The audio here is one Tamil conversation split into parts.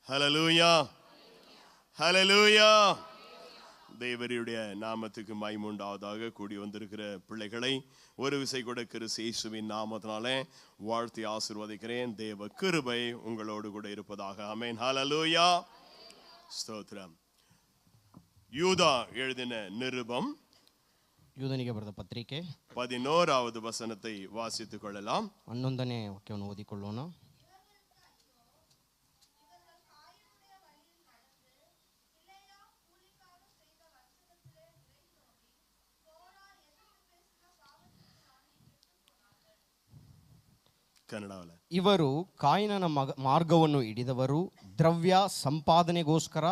ஹல்லேலூயா, ஹல்லேலூயா. தேவருடைய நாமத்துக்கு மகிமை உண்டாவதாக. கூடி வந்திருக்கிற பிள்ளைகளை ஒரு விசை கூட கிறிஸ்து இயேசுவின் நாமத்தினாலே வாழ்த்தி ஆசீர்வதிக்கிறேன். தேவ கிருபை உங்களோடு கூட இருப்பதாக. ஆமென். ஹல்லேலூயா, ஸ்தோத்திரம். யூதா எழுதின நிருபம் ಯೂದನಿಗೆ ಬರೆದ ಪತ್ರಿಕೆ 11வது ವಚನத்தை ವಾಸಿಸಿಕೊಳ್ಳலாம். 11ನೇ ವಾಕ್ಯವನ್ನು ಓದಿಕೊಳ್ಳೋಣ. ಕನ್ನಡವಲ್ಲ. ಇವರು ಕಾಯಿನನ ಮಾರ್ಗವನ್ನು ಹಿಡಿದವರು, ದ್ರವ್ಯ ಸಂಪಾದನೆಗೋಸ್ಕರ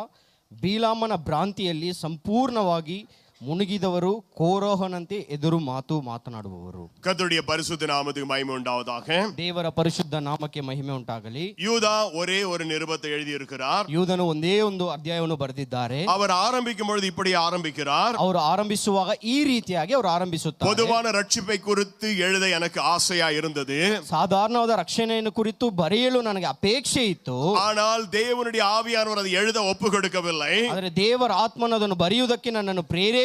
ಬೀಲಾಮನ ಭ್ರಾಂತಿಯಲ್ಲಿ ಸಂಪೂರ್ಣವಾಗಿ ಮುಳುಗಿದವರು, ಕೋರೋಹನಂತೆ ಎದುರು ಮಾತು ಮಾತನಾಡುವವರು. ಕರ್ತುடைய பரிசுத்த நாமத்துக்கு மகிமை உண்டாவதாக. ದೇವರ ಪರಿಶುದ್ಧ ನಾಮಕ್ಕೆ ಮಹಿಮೆ ಉಂಟಾಗಲಿ. யூதா ஒரே ஒரு நிருபத்தை எழுதி இருக்கிறார். ಯೂದನು ಒಂದೇ ಒಂದು ಅಧ್ಯಾಯವನ್ನು ಬರೆದಿದ್ದಾರೆ. அவர் ಆರಂಭಿக்கும் பொழுது இப்படி ಆರಂಭಿக்கிறார். ಅವರು ಆರಂಭಿಸುವಾಗ ಈ ರೀತಿಯಾಗಿ ಅವರು ಆರಂಭಿಸುತ್ತಾರೆ. பொதுவான ரட்சிப்பை குறித்து எழுத எனக்கு ஆசையா இருந்தது. ಸಾಧಾರಣವಾದ ರಕ್ಷಣೆಯನ್ನು ಕುರಿತು ಬರೆಯಲು ನನಗೆ ಅಪೇಕ್ಷೆ ಇತ್ತು. ஆனால் தேவனுடைய ஆவியானவர் அதை எழுத ஒப்பு கொடுக்கவில்லை. ಆದರೆ ದೇವರ ಆತ್ಮನು ಅದನ್ನು ಬರೆಯುವುದಕ್ಕೆ ನನ್ನನ್ನು ಪ್ರೇರೇಪಿಸಲಿಲ್ಲ.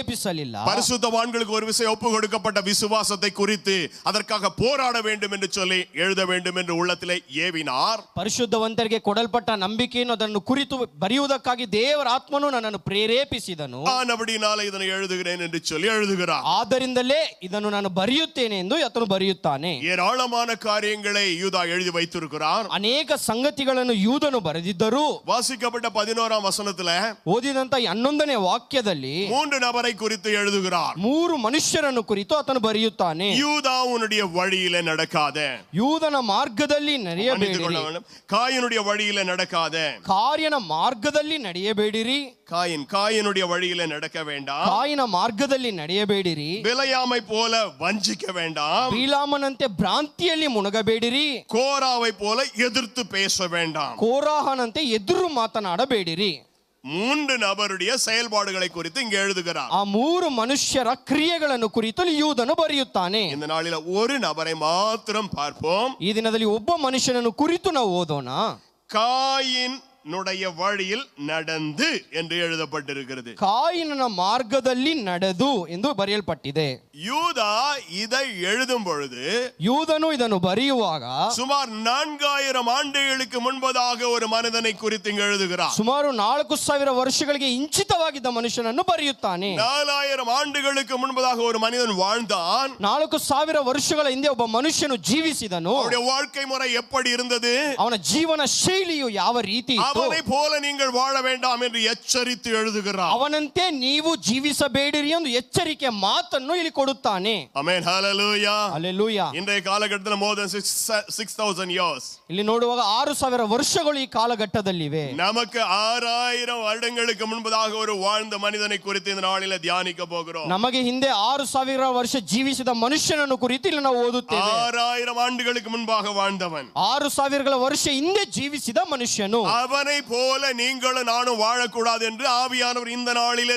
பரிசுத்தவான்களுக்கு ஒரு விஷயம் ஒப்பு கொடுக்கப்பட்ட விசுவாசத்தை குறித்து அதற்காக போராட வேண்டும் என்று சொல்லி எழுத வேண்டும் என்று உள்ளத்திலே ஏவினார். ಪರಿಶುದ್ಧವಂತರಿಗೆ ಕೊಡಲ್ಪಟ್ಟ ನಂಬಿಕೆಯನ್ನು ಅದನ್ನು ಕುರಿತು ಬರೆಯುವುದಕ್ಕಾಗಿ ದೇವರ ಆತ್ಮನು ನನ್ನನ್ನು ಪ್ರೇರೇಪಿಸಿದನು. நான் அப்படினால ಇದನ್ನು எழுதுகிறேன் என்று சொல்லி எழுதுகிறார். ಆದ್ದರಿಂದಲೇ ಇದನ್ನು ನಾನು ಬರೆಯುತ್ತೇನೆ ಎಂದು ಆತನು ಬರೆಯುತ್ತಾನೆ. ஏராளமான காரியங்களை யூதா எழுதி வைத்திருக்கிறார். ಅನೇಕ ಸಂಗತಿಗಳನ್ನು ಯೂದನು ಬರೆದಿದ್ದರು. வாசிக்கப்பட்ட 11ஆம் வசனத்திலே ಓದಿದಂತ 11ನೇ ವಾಕ್ಯದಲ್ಲಿ 3 நபரை குறித்து எழுதுகிறார். 3 ಮನುಷ್ಯರನ್ನು ಕುರಿತು ಆತನು ಬರೆಯುತ್ತಾನೆ. யூதாவுடைய வழியிலே நடக்காத, ಯೂದನ ಮಾರ್ಗದಲ್ಲಿ ನಡೆಯಬೇಡಿರಿ. ಕಾಯಿನುடைய வழியிலே நடக்காத, ಕಾರ್ಯನ ಮಾರ್ಗದಲ್ಲಿ ನಡೆಯಬೇಡಿರಿ. காயினுடைய வழியிலே நடக்க வேண்டாம். ಕಾಯಿನ ಮಾರ್ಗದಲ್ಲಿ ನಡೆಯಬೇಡಿರಿ. ಬಿಲೆಯಾಮೈ போல வஞ்சிக்க வேண்டாம். ಬೀಲಾಮನಂತೆ ಭ್ರಾಂತಿಯಲ್ಲಿ ಮುಣಗಬೇಡಿರಿ. கோராவை போல எதிர்த்து பேச வேண்டாம். ಕೋರಾಹನಂತೆ ಎದುರು ಮಾತನಾಡಬೇಡಿರಿ. 3 நபருடைய செயல்பாடுகளை குறித்து இங்கே எழுதுகிறார். ಆ 3 ಮನುಷ್ಯರ ಕ್ರಿಯೆಗಳನ್ನು ಕುರಿತು ಯೂದನು ಬರೆಯುತ್ತಾನೆ. இந்த நாளில ஒரு நபரை மாத்திரம் பார்ப்போம். ಈ ದಿನದಲ್ಲಿ ಒಬ್ಬ ಮನುಷ್ಯನನ್ನು ಕುರಿತು ನಾವು ಓದೋಣ. காயின் வழியில் நடந்து என்று எழுதப்பட்டிருக்கிறது. ಕಾಯಿನನ ಮಾರ್ಗದಲ್ಲಿ ನಡೆದು ಎಂದು ಬರೆಯಲ್ಪಟ್ಟಿದೆ. யூதா இதை எழுதும் பொழுது, ಯೂದನು ಇದನ್ನು ಬರೆಯುವಾಗ சுமார் 4000 ஆண்டுகளுக்கு முன்பதாக ஒரு மனிதனை குறித்து இங்கு எழுதுகிறார். ಸುಮಾರು 4000 ವರ್ಷಗಳಿಗೆ ಇಂಚಿತವಾಗಿದ್ದ ಮನುಷ್ಯನನ್ನು ಬರೆಯುತ್ತಾನೆ. 4000 ஆண்டுகளுக்கு முன்பதாக ஒரு மனிதன் வாழ்ந்தான். 4000 ವರ್ಷಗಳ ಹಿಂದೆ ಒಬ್ಬ ಮನುಷ್ಯನು ಜೀವಿಸಿದನು. அவனுடைய வாழ்க்கை முறை எப்படி இருந்தது? ಅವನ ಜೀವನ ಶೈಲಿಯು ಯಾವ ರೀತಿ ಇತ್ತು? அவனை போல நீங்கள் வாழ வேண்டாம் என்று எச்சரித்து எழுதுகிறார். ಅವನಂತೆ ನೀವು ಜೀವಿಸಬೇಡಿರಿ ಎಂದು ಎಚ್ಚರಿಕೆ ಮಾತನ್ನು ಇಲ್ಲಿ ಕೊಡುತ್ತಾನೆ. ಆಮೆನ್. Hallelujah, hallelujah. ಇಂದಿನ ಕಾಲಘಟ್ಟದಲ್ಲಿ more than 6000 years. ಇಲ್ಲಿ ನೋಡುವಾಗ 6000 ವರ್ಷಗಳು ಈ ಕಾಲಘಟ್ಟದಲ್ಲಿವೆ. நமக்கு 6000 வருடங்களுக்கு முன்பதாக ஒரு வாழ்ந்த மனிதனை குறித்து இந்த நாளிலே தியானிக்க போகிறோம். ನಮಗೆ ಹಿಂದೆ 6000 ವರ್ಷ ಜೀವಿಸಿದ ಮನುಷ್ಯನನ್ನು ಕುರಿತು ಇಲ್ಲಿ ನಾವು ಓದುತ್ತೇವೆ. 6000 ஆண்டுகளுக்கு முன்பாக வாழ்ந்தவன், 6000 ವರ್ಷ ಹಿಂದೆ ಜೀವಿಸಿದ ಮನುಷ್ಯನು. அவனை போல நீங்களும் நானும் வாழக்கூடாது என்று ஆவியானவர் இந்த நாளிலே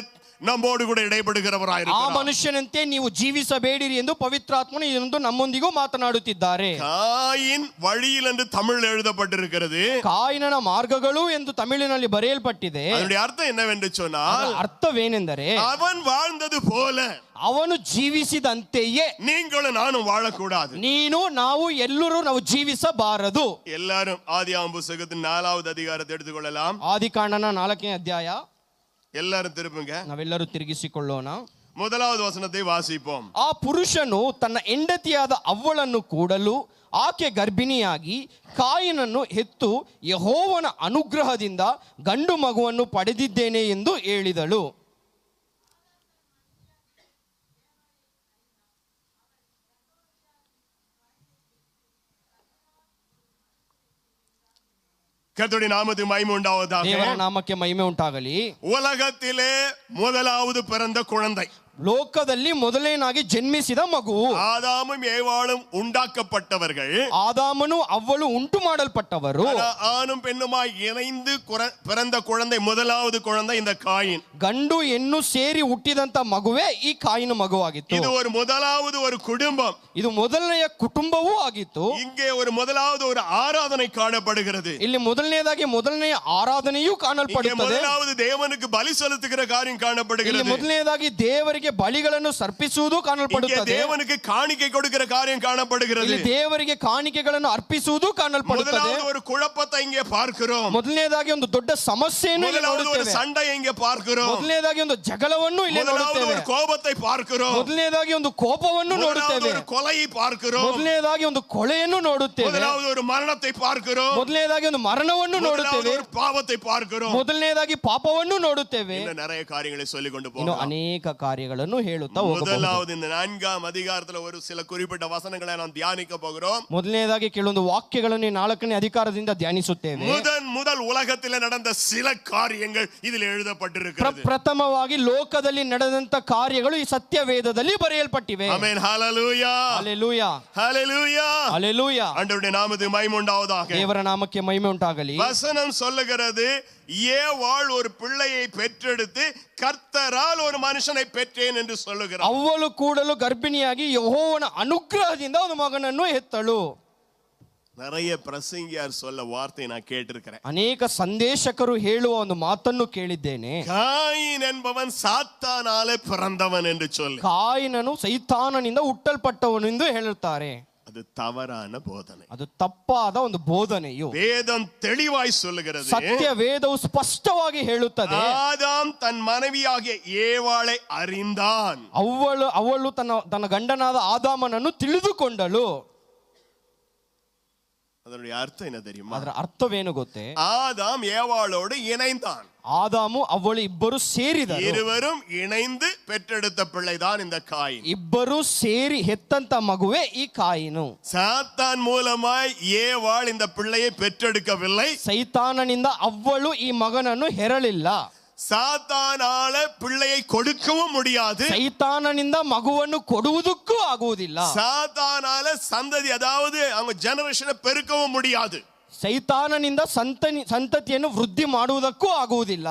நம்மோடு கூட இடைபடுகிறவராயிருக்கிறார். ಆ ಮನುಷ್ಯನಂತೆ ನೀವು ಜೀವಿಸಬೇಡಿರಿ ಎಂದು ಪವಿತ್ರಾತ್ಮನು ಇಂದು ನಮ್ಮೊಂದಿಗೂ ಮಾತನಾಡುತ್ತಿದ್ದಾರೆ. ಕಾಯಿನ್ வழியில் என்று தமிழ் எழுதப்பட்டிருக்கிறது. ಕಾಯಿನನ ಮಾರ್ಗಗಳು ಎಂದು ತಮಿಳಿನಲ್ಲಿ ಬರೆಯಲ್ಪಟ್ಟಿದೆ. ಅದರ ಅರ್ಥ என்னவென்று சொன்னால், ಅರ್ಥವೇನೆಂದರೆ அவன் வாழ்ந்தது போல ಅವನು ಜೀವಿಸಿದಂತೆಯೇ நீங்களும் நானும் வாழக்கூடாது. ನೀನು ನಾವು ಎಲ್ಲರೂ ನಾವು ಜೀವಿಸಬಾರದು. எல்லாரும் ஆதியாகமம் புத்தகத்தின் 4வது அதிகாரத்தை எடுத்துக்கொள்ளலாம். ಆದಿಕಾಂಡನ 4ನೇ ಅಧ್ಯಾಯ எல்லாரும் திருப்புங்க. ನಾವೆಲ್ಲರೂ ತಿರುಗಿಸಿಕೊಳ್ಳೋಣ. 1வது ವಚನத்தை ವಾಸಿಪೋம். ಆ ಪುರುಷನು ತನ್ನ ಹೆಂಡತಿಯಾದ ಅವ್ವಳನ್ನು ಕೂಡಲು ಆಕೆ ಗರ್ಭಿಣಿಯಾಗಿ ಕಾಯಿನನ್ನು ಹೆತ್ತು ಯೆಹೋವನ ಅನುಗ್ರಹದಿಂದ ಗಂಡು ಮಗುವನ್ನು ಪಡೆದಿದ್ದೇನೆ ಎಂದು ಹೇಳಿದಳು. கர்த்தருடைய நாமத்துக்கு மகிமை உண்டாவதாக. ದೇವರ ನಾಮಕ್ಕೆ ಮಹಿಮೆ ಉಂಟಾಗಲಿ. உலகத்திலே முதலாவது பிறந்த குழந்தை, ಲೋಕದಲ್ಲಿ ಮೊದಲನೇನಾಗಿ ಜನ್ಮಿಸಿದ ಮಗುವು. ஆதாமும் ஏவாளும் உண்டாக்கப்பட்டவர்கள். ஆதாமனு ಅವ್ವಳು ಉಂಟು ಮಾಡಲ್ಪಟ್ಟವರು. ஆணும் பெண்ணுமாய் இணைந்து பிறந்த குழந்தை முதலாவது குழந்தை இந்த காயின். ಗಂಡು ಹೆಣ್ಣು ಸೇರಿ ಹುಟ್ಟಿದಂತ ಮಗುವೇ ಈ ಕಾಯಿನ ಮಗುವಾಗಿತ್ತು. இது ஒரு முதலாவது ஒரு குடும்பம். ಇದು ಮೊದಲನೆಯ ಕುಟುಂಬವೂ ಆಗಿತ್ತು. இங்கே ஒரு முதலாவது ஒரு ஆராதனை காணப்படுகிறது. ಇಲ್ಲಿ ಮೊದಲನೇದಾಗಿ ಮೊದಲನೆಯ ಆರಾಧನೆಯೂ ಕಾಣಲ್ಪಡುತ್ತದೆ. முதலாவது தேவனுக்கு பலி செலுத்துகிற காரியம் காணப்படுகிறது. ಇಲ್ಲಿ ಮೊದಲನೇದಾಗಿ ದೇವರಿಗೆ ಬಲಿಗಳನ್ನು ಸರ್ಪಿಸುವುದು ಕಾಣಲ್ಪಡುತ್ತದೆ. தேவனுக்கு காணிக்கை கொடுக்கிற காரியம் காணப்படுகிறது. ಇಲ್ಲಿ ದೇವರಿಗೆ ಕಾಣಿಕೆಗಳನ್ನು ಅರ್ಪಿಸುವುದು ಕಾಣಲ್ಪಡುತ್ತದೆ. முதலாவது ஒரு குழப்பத்தை இங்கே பார்க்கிறோம். ಮೊದಲನೇದಾಗಿ ಒಂದು ದೊಡ್ಡ ಸಮಸ್ಯೆಯನ್ನು ಇಲ್ಲಿ ನೋಡುತ್ತೇವೆ. ஒரு சண்டையை இங்கே பார்க்கிறோம். ಮೊದಲನೇದಾಗಿ ಒಂದು ಜಗಳವನ್ನು ಇಲ್ಲಿ ನೋಡುತ್ತೇವೆ. ஒரு கோபத்தை பார்க்கிறோம். ಮೊದಲನೇದಾಗಿ ಒಂದು ಕೋಪವನ್ನು ನೋಡುತ್ತೇವೆ. ஒரு கொலையை பார்க்கிறோம். ಮೊದಲನೇದಾಗಿ ಒಂದು ಕೊಲೆಯನ್ನು ನೋಡುತ್ತೇವೆ. முதலாவது ஒரு மரணத்தை பார்க்கிறோம். ಮೊದಲನೇದಾಗಿ ಒಂದು ಮರಣವನ್ನು ನೋಡುತ್ತೇವೆ. ஒரு பாவத்தை பார்க்கிறோம். ಮೊದಲನೇದಾಗಿ ಪಾಪವನ್ನು ನೋಡುತ್ತೇವೆ. இன்னும் நிறைய காரியங்களை சொல்லிக் கொண்டு ಇನ್ನು போகலாம். ಅನೇಕ ಕಾರ್ಯಗಳನ್ನು ಹೇಳುತ್ತಾ ಹೋಗಬಹುದು. முதலாவது இந்த 4ஆம் அதிகாரத்துல ஒரு சில குறிப்பிட்ட வசனங்களை நாம் தியானிக்க போகிறோம். ಮೊದಲನೇದಾಗಿ ಕೆಲವೊಂದು ವಾಕ್ಯಗಳನ್ನು 4ನೇ ಅಧಿಕಾರದಿಂದ ಧ್ಯಾನಿಸುತ್ತೇವೆ. முதல் உலகத்தில் நடந்த சில காரியங்கள் இதில் எழுதப்பட்டிருக்கிறது. ಪ್ರಥಮವಾಗಿ ಲೋಕದಲ್ಲಿ ನಡೆದಂತ ಕಾರ್ಯಗಳು ಈ ಸತ್ಯವೇದದಲ್ಲಿ ಬರೆಯಲ್ಪಟ್ಟಿವೆ. ಆಮೆನ್. ஹalleluya. ஹalleluya. ஹalleluya. ஹalleluya. ஆண்டவருடைய நாமத்துக்கு மகிமை உண்டாவதாக. ದೇವರ ನಾಮಕ್ಕೆ ಮಹಿಮೆ ಉಂಟಾಗಲಿ. வசனம் சொல்லுகிறது, ஏவாள் ஒரு பிள்ளையை பெற்றெடுத்து கர்த்தரால் ஒரு மனுஷனை பெற்றேன் என்று சொல்லுகிறார். ಅವ್ವಳು ಕೂಡಲು ಗರ್ಭಿಣಿಯಾಗಿ ಯೆಹೋವನ ಅನುಗ್ರಹದಿಂದ ಒಂದು ಮಗನನ್ನು ಹೆತ್ತಳು. நிறைய பிரசங்கியார் சொல்ல வார்த்தை நான் கேட்டிருக்கிறேன். ಅನೇಕ ಸಂದೇಶಕರು ಹೇಳುವ ಒಂದು ಮಾತನ್ನು ಕೇಳಿದ್ದೇನೆ. ಕಾಯಿನ್ என்பவன் சாத்தானாலே பிறந்தவன் என்று சொல்லி. ಕಾಯಿನನು ಸೈತಾನನಿಂದ ಹುಟ್ಟಲ್ಪಟ್ಟವನು ಎಂದು ಹೇಳುತ್ತಾರೆ. ಅದು தவறான போதனை. ಅದು ತಪ್ಪಾದ ಒಂದು ಬೋಧನೆಯು. வேதம் தெளிவாய் சொல்லுகிறது. ಸತ್ಯ ವೇದವು ಸ್ಪಷ್ಟವಾಗಿ ಹೇಳುತ್ತದೆ. ஆதாம் தன் மனைவியாகிய ஏவாளை அறிந்தான். ಅವಳು ತನ್ನ ಗಂಡನಾದ ಆದಾಮನನ್ನು ತಿಳಿದುಕೊಂಡಳು. அதனுடைய அர்த்தம் என்ன தெரியுமா? ಅದರ ಅರ್ಥವೇನು ಗೊತ್ತೇ? ஆதாம் ஏவாளோடு இணைந்தான். ಆದಾಮು ಅವಳು ಇಬ್ಬರು ಸೇರಿದರು. இருவரும் இணைந்து பெற்றெடுத்த பிள்ளைதான் இந்த காயின். ಇಬ್ಬರು ಸೇರಿ ಹೆತ್ತಂತ ಮಗುವೆ ಈ ಕಾಯಿನು. சாத்தான் மூலமாய் ஏவாள் இந்த பிள்ளையை பெற்றெடுக்கவில்லை. ಸೈತಾನನಿಂದ ಅವ್ವಳು ಈ ಮಗನನ್ನು ಹೆರಲಿಲ್ಲ. சாத்தானால பிள்ளையை கொடுக்கவும் முடியாது. ಸೈತಾನನಿಂದ ಮಗುವನ್ನು ಕೊಡುವುದಕ್ಕೂ ಆಗುವುದಿಲ್ಲ. சாத்தானால சந்ததி, அதாவது அவங்க ஜெனரேஷனை பெருக்கவும் முடியாது. ಸೈತಾನನಿಂದ ಸಂತತಿಯನ್ನು ವೃದ್ಧಿ ಮಾಡುವುದಕ್ಕೂ ಆಗುವುದಿಲ್ಲ.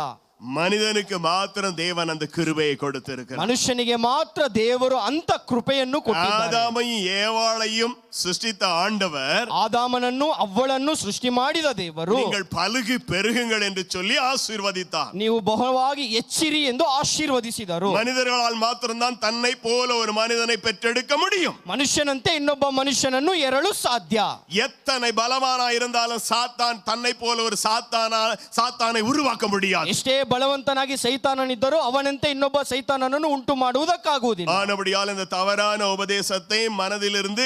மனிதனுக்கு மாத்திரம் தேவன் அந்த கிருபையை கொடுத்திருக்கிறார். ಮನುಷ್ಯನಿಗೆ ಮಾತ್ರ ದೇವರು ಅಂತ ಕೃಪೆಯನ್ನು ಕೊಟ್ಟಿದ್ದಾರೆ. ஆதாமையும் ஏவாளையும் சிருஷ்டித்த ஆண்டவர் ಆದಾಮನನ್ನು ಅವ್ವಳನ್ನು ಸೃಷ್ಟಿ ಮಾಡಿದ ದೇವರು நீங்கள் பலுகி பெருகுங்கள் என்று சொல்லி ஆசீர்வதித்தார். ನೀವು ಬಹುವಾಗಿ ಹೆಚ್ಚಿರಿ ಎಂದು ಆಶೀರ್ವದಿಸಿದರು. மனிதர்களால் மாத்திரம்தான் தன்னை போல ஒரு மனிதனை பெற்றெடுக்க முடியும். ಮನುಷ್ಯನಂತೆ ಇನ್ನೊಬ್ಬ ಮನುಷ್ಯನನ್ನು ಎರಲು ಸಾಧ್ಯ. எத்தனை பலவானா இருந்தாலும் சாத்தான் தன்னை போல ஒரு சாத்தானை உருவாக்க முடியாது. ಎಷ್ಟೇ ಬಲವಂತನಾಗಿ ಸೈತಾನನಿದ್ದರೂ ಅವನಂತೆ ಇನ್ನೊಬ್ಬ ಸೈತಾನನನ್ನು ಉಂಟು ಮಾಡುವುದಕ್ಕಾಗುವುದಿಲ್ಲ. ஆனபடியால் இந்த தவறான உபதேசத்தை மனதிலிருந்து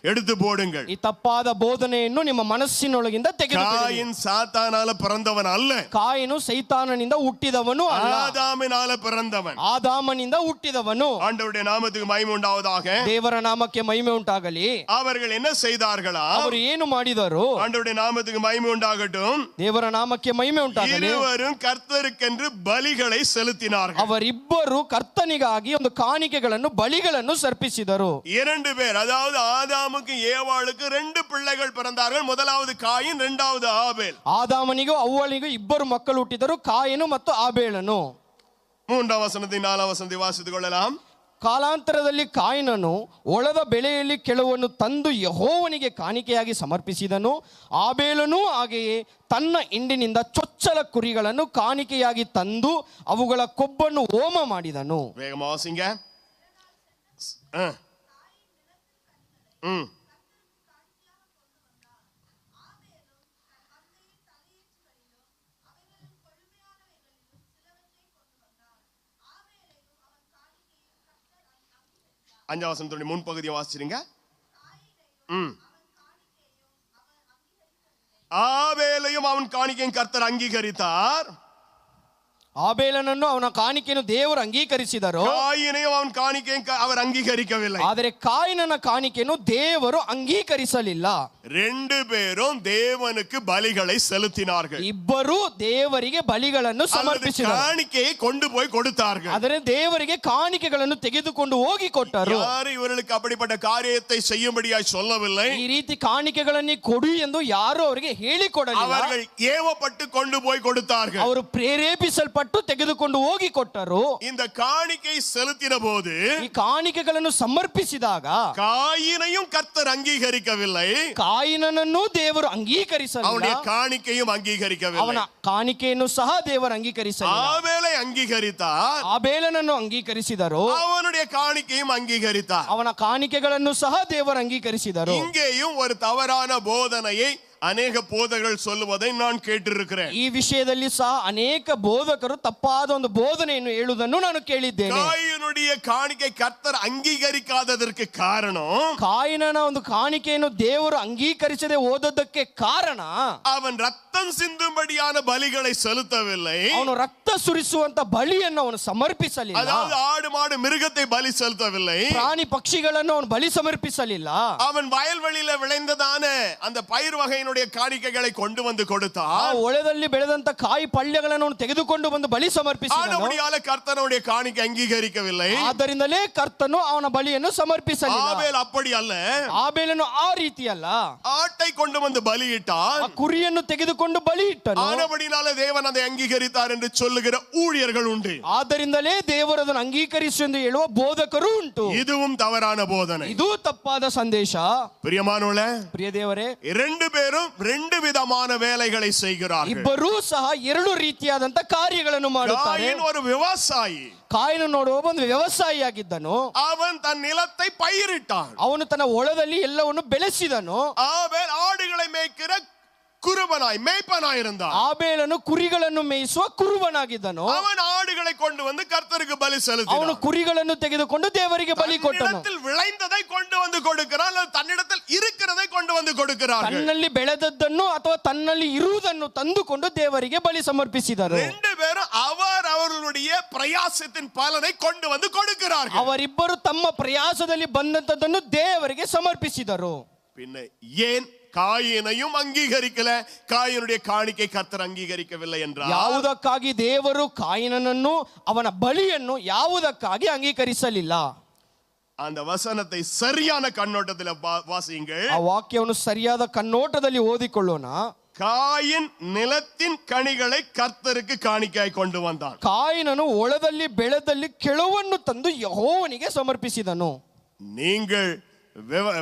எடுத்து போடுங்கள். ಈ ತಪ್ಪಾದ ಬೋಧನೆಯನ್ನು ನಿಮ್ಮ ಮನಸ್ಸಿನೊಳಗಿಂದ ತೆಗೆದುಬಿಡಿ. காயின் சாத்தானால பிறந்தவன் அல்ல. ಕಾಯಿನು ಸೈತಾನನಿಂದ ಹುಟ್ಟಿದವನು ಅಲ್ಲ. ஆதாமினால பிறந்தவன். ಆದಾಮನಿಂದ ಹುಟ್ಟಿದವನು. ஆண்டவருடைய நாமத்துக்கு மகிமை உண்டாவதாக. ದೇವರ ನಾಮಕ್ಕೆ ಮಹಿಮೆ ಉಂಟಾಗಲಿ. அவர்கள் என்ன செய்தார்களா? ಅವರು ಏನು ಮಾಡಿದರು? ஆண்டவருடைய நாமத்துக்கு மகிமை உண்டாகட்டும். ದೇವರ ನಾಮಕ್ಕೆ ಮಹಿಮೆ ಉಂಟಾಗಲಿ. இருவரும் கர்த்தருக்கென்று பலிகளை செலுத்தினார்கள். ಅವರಿಬ್ಬರು ಕರ್ತನಿಗಾಗಿ ಒಂದು ಕಾಣಿಕೆಗಳನ್ನು ಬಲಿಗಳನ್ನು ಸರ್ಪಿಸಿದರು. இரண்டு பேர், அதாவது ஆதாமுக்கு ஏவாளுக்கு 2 பிள்ளைகள் பிறந்தார்கள். முதலாவது காயின், இரண்டாவது ஆபேல். ಆದಾಮನಿಗೂ ಅವ್ವಳಿಗೂ ಇಬ್ಬರು ಮಕ್ಕಳು ಹುಟ್ಟಿದರು, ಕಾಯಿನು ಮತ್ತು ಆಬೇಲನು. 3ஆம் வசனத்தை 4ஆம் வசனத்தை வாசித்துக் கொள்ளலாம். ಕಾಲಾಂತರದಲ್ಲಿ ಕಾಯಿನನು ಒಳದ ಬೆಳೆಯಲ್ಲಿ ಕೆಲವನ್ನು ತಂದು ಯೆಹೋವನಿಗೆ ಕಾಣಿಕೆಯಾಗಿ ಸಮರ್ಪಿಸಿದನು. ಆಬೇಲನೂ ಹಾಗೆಯೇ ತನ್ನ ಹಿಂಡಿನಿಂದ ಚೊಚ್ಚಲ ಕುರಿಗಳನ್ನು ಕಾಣಿಕೆಯಾಗಿ ತಂದು ಅವುಗಳ ಕೊಬ್ಬನ್ನು ಹೋಮ ಮಾಡಿದನು. வேகமா வாசிங்க. அஞ்சாம் வசனத்துடைய முன்பகுதியை வாசிச்சிருங்க. ஆபேலையும் அவன் காணிக்கையும் கர்த்தர் அங்கீகரித்தார். ಆಬೇಲನನ್ನು ಅವನ ಕಾಣಿಕೆಯನ್ನು ದೇವರು ಅಂಗೀಕರಿಸಿದರು, காயினையும் அவன் காணிக்கையும் அவர் அங்கீகரிக்கவில்லை. ಆದರೆ ಕಾಯಿನನ ಕಾಣಿಕೆಯನ್ನು ದೇವರು ಅಂಗೀಕರಿಸಲಿಲ್ಲ. ரெண்டு பேரும் தேவனுக்கு பலிகளை செலுத்தினார்கள். ಇಬ್ಬರು ದೇವರಿಗೆ ಬಲಿಗಳನ್ನು அல்லது ಸಮರ್ಪಿಸಿದರು, காணிக்கையை கொண்டு போய் கொடுத்தார்கள். ಆದರೆ ದೇವರಿಗೆ ಕಾಣಿಕೆಗಳನ್ನು ತೆಗೆದುಕೊಂಡು ಹೋಗಿ ಕೊಟ್ಟರು. யாரும் இவர்களுக்கு அப்படிப்பட்ட காரியத்தை செய்யும்படியாய் சொல்லவில்லை. ಈ ರೀತಿ ಕಾಣಿಕೆಗಳನ್ನೇ ಕೊಡು ಎಂದು ಯಾರು ಅವರಿಗೆ ಹೇಳಿಕೊಡಲಿಲ್ಲ. அவர்கள் ஏவப்பட்டு கொண்டு போய் கொடுத்தார்கள். ಅವರು ಪ್ರೇರೇಪಿಸಲ್ಪಟ್ಟು ತೆಗೆದುಕೊಂಡು ಹೋಗಿ ಕೊಟ್ಟರು. இந்த காணிக்கை செலுத்தின போது ಈ ಕಾಣಿಕೆಗಳನ್ನು ಸಮರ್ಪಿಸಿದಾಗ காயினையும் கர்த்தர் அங்கீகரிக்கவில்லை, ಕಾಯಿನನನ್ನು ದೇವರು ಅಂಗೀಕರಿಸಲಿಲ್ಲ, அவனுடைய காணிக்கையும் ಅವನ அங்கீகரிக்கவில்லை. ಕಾಣಿಕೆಯನ್ನು ಸಹ ದೇವರು ಅಂಗೀಕರಿಸಲಿಲ್ಲ. ஆபேலை அங்கீகரித்தார், ಆಬೇಲನನ್ನು ಅಂಗೀಕರಿಸಿದರು, அவனுடைய காணிக்கையும் அங்கீகரித்தார். ಅವನ ಕಾಣಿಕೆಗಳನ್ನು ಸಹ ದೇವರು ಅಂಗೀಕರಿಸಿದರು. இங்கேயும் ஒரு தவறான போதனையை அநேக போதகர்கள் சொல்லுவதை நான் கேட்டிருக்கிறேன். ಈ ವಿಷಯದಲ್ಲಿ ಸಹ ಅನೇಕ ಬೋಧಕರು ತಪ್ಪಾದ ಒಂದು ಬೋಧನೆಯನ್ನು ಹೇಳುವುದನ್ನು ನಾನು ಕೇಳಿದ್ದೇನೆ. காயினுடைய காணிக்கை கர்த்தர் அங்கீகரிக்காததற்கு காரணம், ಕಾಯಿನನ ಒಂದು ಕಾಣಿಕೆಯನ್ನು ದೇವರು ಅಂಗೀಕರಿಸದೆ ಹೋದದ್ದಕ್ಕೆ ಕಾರಣ, அவன் ரத்தம் சிந்தும்படியான பலிகளை செலுத்தவில்லை. ಅವನು ರಕ್ತ ಸುರಿಸುವಂತ ಬಲಿಯನ್ನು ಅವನು ಸಮರ್ಪಿಸಲಿಲ್ಲ, அதாவது ஆடு மாடு மிருகத்தை பலி செலுத்தவில்லை. ಪ್ರಾಣಿ ಪಕ್ಷಿಗಳನ್ನು ಅವನು ಬಲಿ ಸಮರ್ಪಿಸಲಿಲ್ಲ. அவன் வயல்வெளியில விளைந்ததான அந்த பயிர் வகையினுடைய காணிக்கைகளை கொண்டு வந்து ಆ கொடுத்தான். ಹೊಳೆದಲ್ಲಿ ಬೆಳೆದಂತ ಕಾಯಿ ಪಲ್ಯಗಳನ್ನು ಅವನು ತೆಗೆದುಕೊಂಡು ಬಂದು ಬಲಿ ಸಮರ್ಪಿಸಿದನು. ஆனபடியால கர்த்தனுடைய காணிக்கை அங்கீகரிக்கவில்லை. ಆದ್ದರಿಂದಲೇ ಕರ್ತನು ಅವನ ಬಲಿಯನ್ನು ಸಮರ್ಪಿಸಲಿಲ್ಲ. ஆபேல் அப்படி அல்ல, ಆಬೇಲನು ಆ ರೀತಿ ಅಲ್ಲ, ஆட்டை கொண்டு வந்து பலியிட்டான். ಆ ಕುರಿಯನ್ನು ತೆಗೆದುಕೊಂಡು ಬಲಿ ಇಟ್ಟನು. ஆனபடினால தேவன் அதை அங்கீகரித்தார் என்று சொல்லுகிற ஊழியர்கள் உண்டு. ಆದ್ದರಿಂದಲೇ ದೇವರು ಅದನ್ನು ಅಂಗೀಕರಿಸು ಎಂದು ಹೇಳುವ ಬೋಧಕರು ಉಂಟು. இதுவும் தவறான போதனை. ಇದು ತಪ್ಪಾದ ಸಂದೇಶ. பிரியமானவர்களே, ಪ್ರಿಯ ದೇವರೇ, ரெண்டு பேரும் ரெண்டு விதமான வேலைகளை செய்கிறார்கள். ಇಬ್ಬರೂ ಸಹ ಎರಡು ರೀತಿಯಾದಂತ ಕಾರ್ಯಗಳನ್ನು ಮಾಡುತ್ತಾರೆ. காயின் ஒரு விவசாயி, ಕಾಯಿನ ನೋಡುವ ಒಂದು ವ್ಯವಸಾಯಿಯಾಗಿದ್ದನು. அவன் தன் நிலத்தை பயிரிட்டான். ಅವನು ತನ್ನ ಹೊಲದಲ್ಲಿ ಎಲ್ಲವನ್ನು ಬೆಳೆಸಿದನು. ஆபேல் ஆடுகளை மேய்க்கிற குருவனாய் மேய்ப்பனாய் இருந்தான். ಆಬೇಲನು ಕುರಿಗಳನ್ನು ಮೇಯಿಸುವ ಕುರುಬನಾಗಿದ್ದನು. அவன் ஆடுகளை கொண்டு வந்து கர்த்தருக்கு பலி ಅವನು செலுத்தினான். ಕುರಿಗಳನ್ನು ತೆಗೆದುಕೊಂಡು ದೇವರಿಗೆ ಬಲಿ ಕೊಟ್ಟನು. தன்னிடத்தில் விளைந்ததை கொண்டு வந்து கொடுக்கிறான், அல்லது தன்னிடத்தில் இருக்கிறதை கொண்டு வந்து கொடுக்கிறார்கள். ತನ್ನಲ್ಲಿ ಬೆಳೆದದ್ದನ್ನು ಅಥವಾ ತನ್ನಲ್ಲಿ ಇರುವುದನ್ನು ತಂದುಕೊಂಡು ದೇವರಿಗೆ ಬಲಿ ಸಮರ್ಪಿಸಿದರು. ரெண்டு பேரும் அவர்களுடைய பிரயாசத்தின் பலனை கொண்டு வந்து கொடுக்கிறார்கள். ಅವರಿಬ್ಬರು ತಮ್ಮ ಪ್ರಯಾಸದಲ್ಲಿ ಬಂದಂತದ್ದನ್ನು ದೇವರಿಗೆ ಸಮರ್ಪಿಸಿದರು. பின்ன ஏன் காயினையும் அங்கீகரிக்கல, காயினுடைய காணிக்கை கர்த்தர் அங்கீகரிக்கவில்லை என்றால் ಯಾವುದಕ್ಕಾಗಿ ದೇವರು ಕಾಯಿನನನ್ನು ಅವನ ಬಲಿಯನ್ನು ಯಾವುದಕ್ಕಾಗಿ ಅಂಗೀಕರಿಸಲಿಲ್ಲ? அந்த வசனத்தை சரியான கண்ணோட்டத்தில் வாசியுங்கள். ಆ ವಾಕ್ಯವನ್ನು ಸರಿಯಾದ ಕಣ್ಣೋಟದಲ್ಲಿ ಓದಿಕೊಳ್ಳೋಣ. காயின் நிலத்தின் கனிகளை கர்த்தருக்கு காணிக்கையாய் கொண்டு வந்தான். ಕಾಯಿನನು ಹೊಲದಲ್ಲಿ ಬೆಳೆದಲ್ಲಿ ಕೆಳವನ್ನು ತಂದು ಯೆಹೋವನಿಗೆ ಸಮರ್ಪಿಸಿದನು. நீங்கள்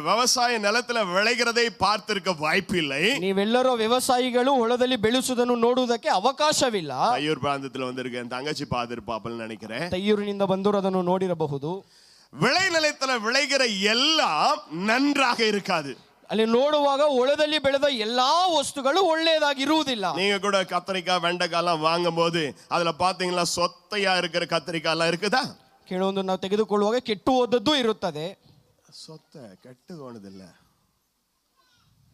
விவசாய நிலத்துல விளைகிறதை பார்த்திருக்க வாய்ப்பில்லை. ನೀವೆಲ್ಲರೂ ವ್ಯವಸಾಯಿಗಳು ಹೊಲದಲ್ಲಿ ಬೆಳೆಸುವುದನ್ನು ನೋಡುವುದಕ್ಕೆ ಅವಕಾಶವಿಲ್ಲ. தையூர் பிராந்தத்துல வந்திருக்க என் தங்கச்சி பார்த்திருப்பாப்பல்னு நினைக்கிறேன். ತೈಯೂರಿನಿಂದ ಬಂದವರು ಅದನ್ನು ನೋಡಿರಬಹುದು. விளை நிலத்துல விளைகிற எல்லாம் நன்றாக இருக்காது. ಅಲ್ಲಿ ನೋಡುವಾಗ ಹೊಲದಲ್ಲಿ ಬೆಳೆದ ಎಲ್ಲಾ ವಸ್ತುಗಳು ಒಳ್ಳೆಯದಾಗಿರುವುದಿಲ್ಲ. நீங்க கூட கத்திரிக்காய் வெண்டைக்காய் எல்லாம் வாங்கும் போது அதுல பாத்தீங்களா சொத்தையா இருக்கிற கத்திரிக்காய் எல்லாம் இருக்குதா? ಕೆಲವೊಂದು ನಾವು ತೆಗೆದುಕೊಳ್ಳುವಾಗ ಕೆಟ್ಟು ಹೋದದ್ದು ಇರುತ್ತದೆ. சொத்தை கெட்டு போனதில்ல,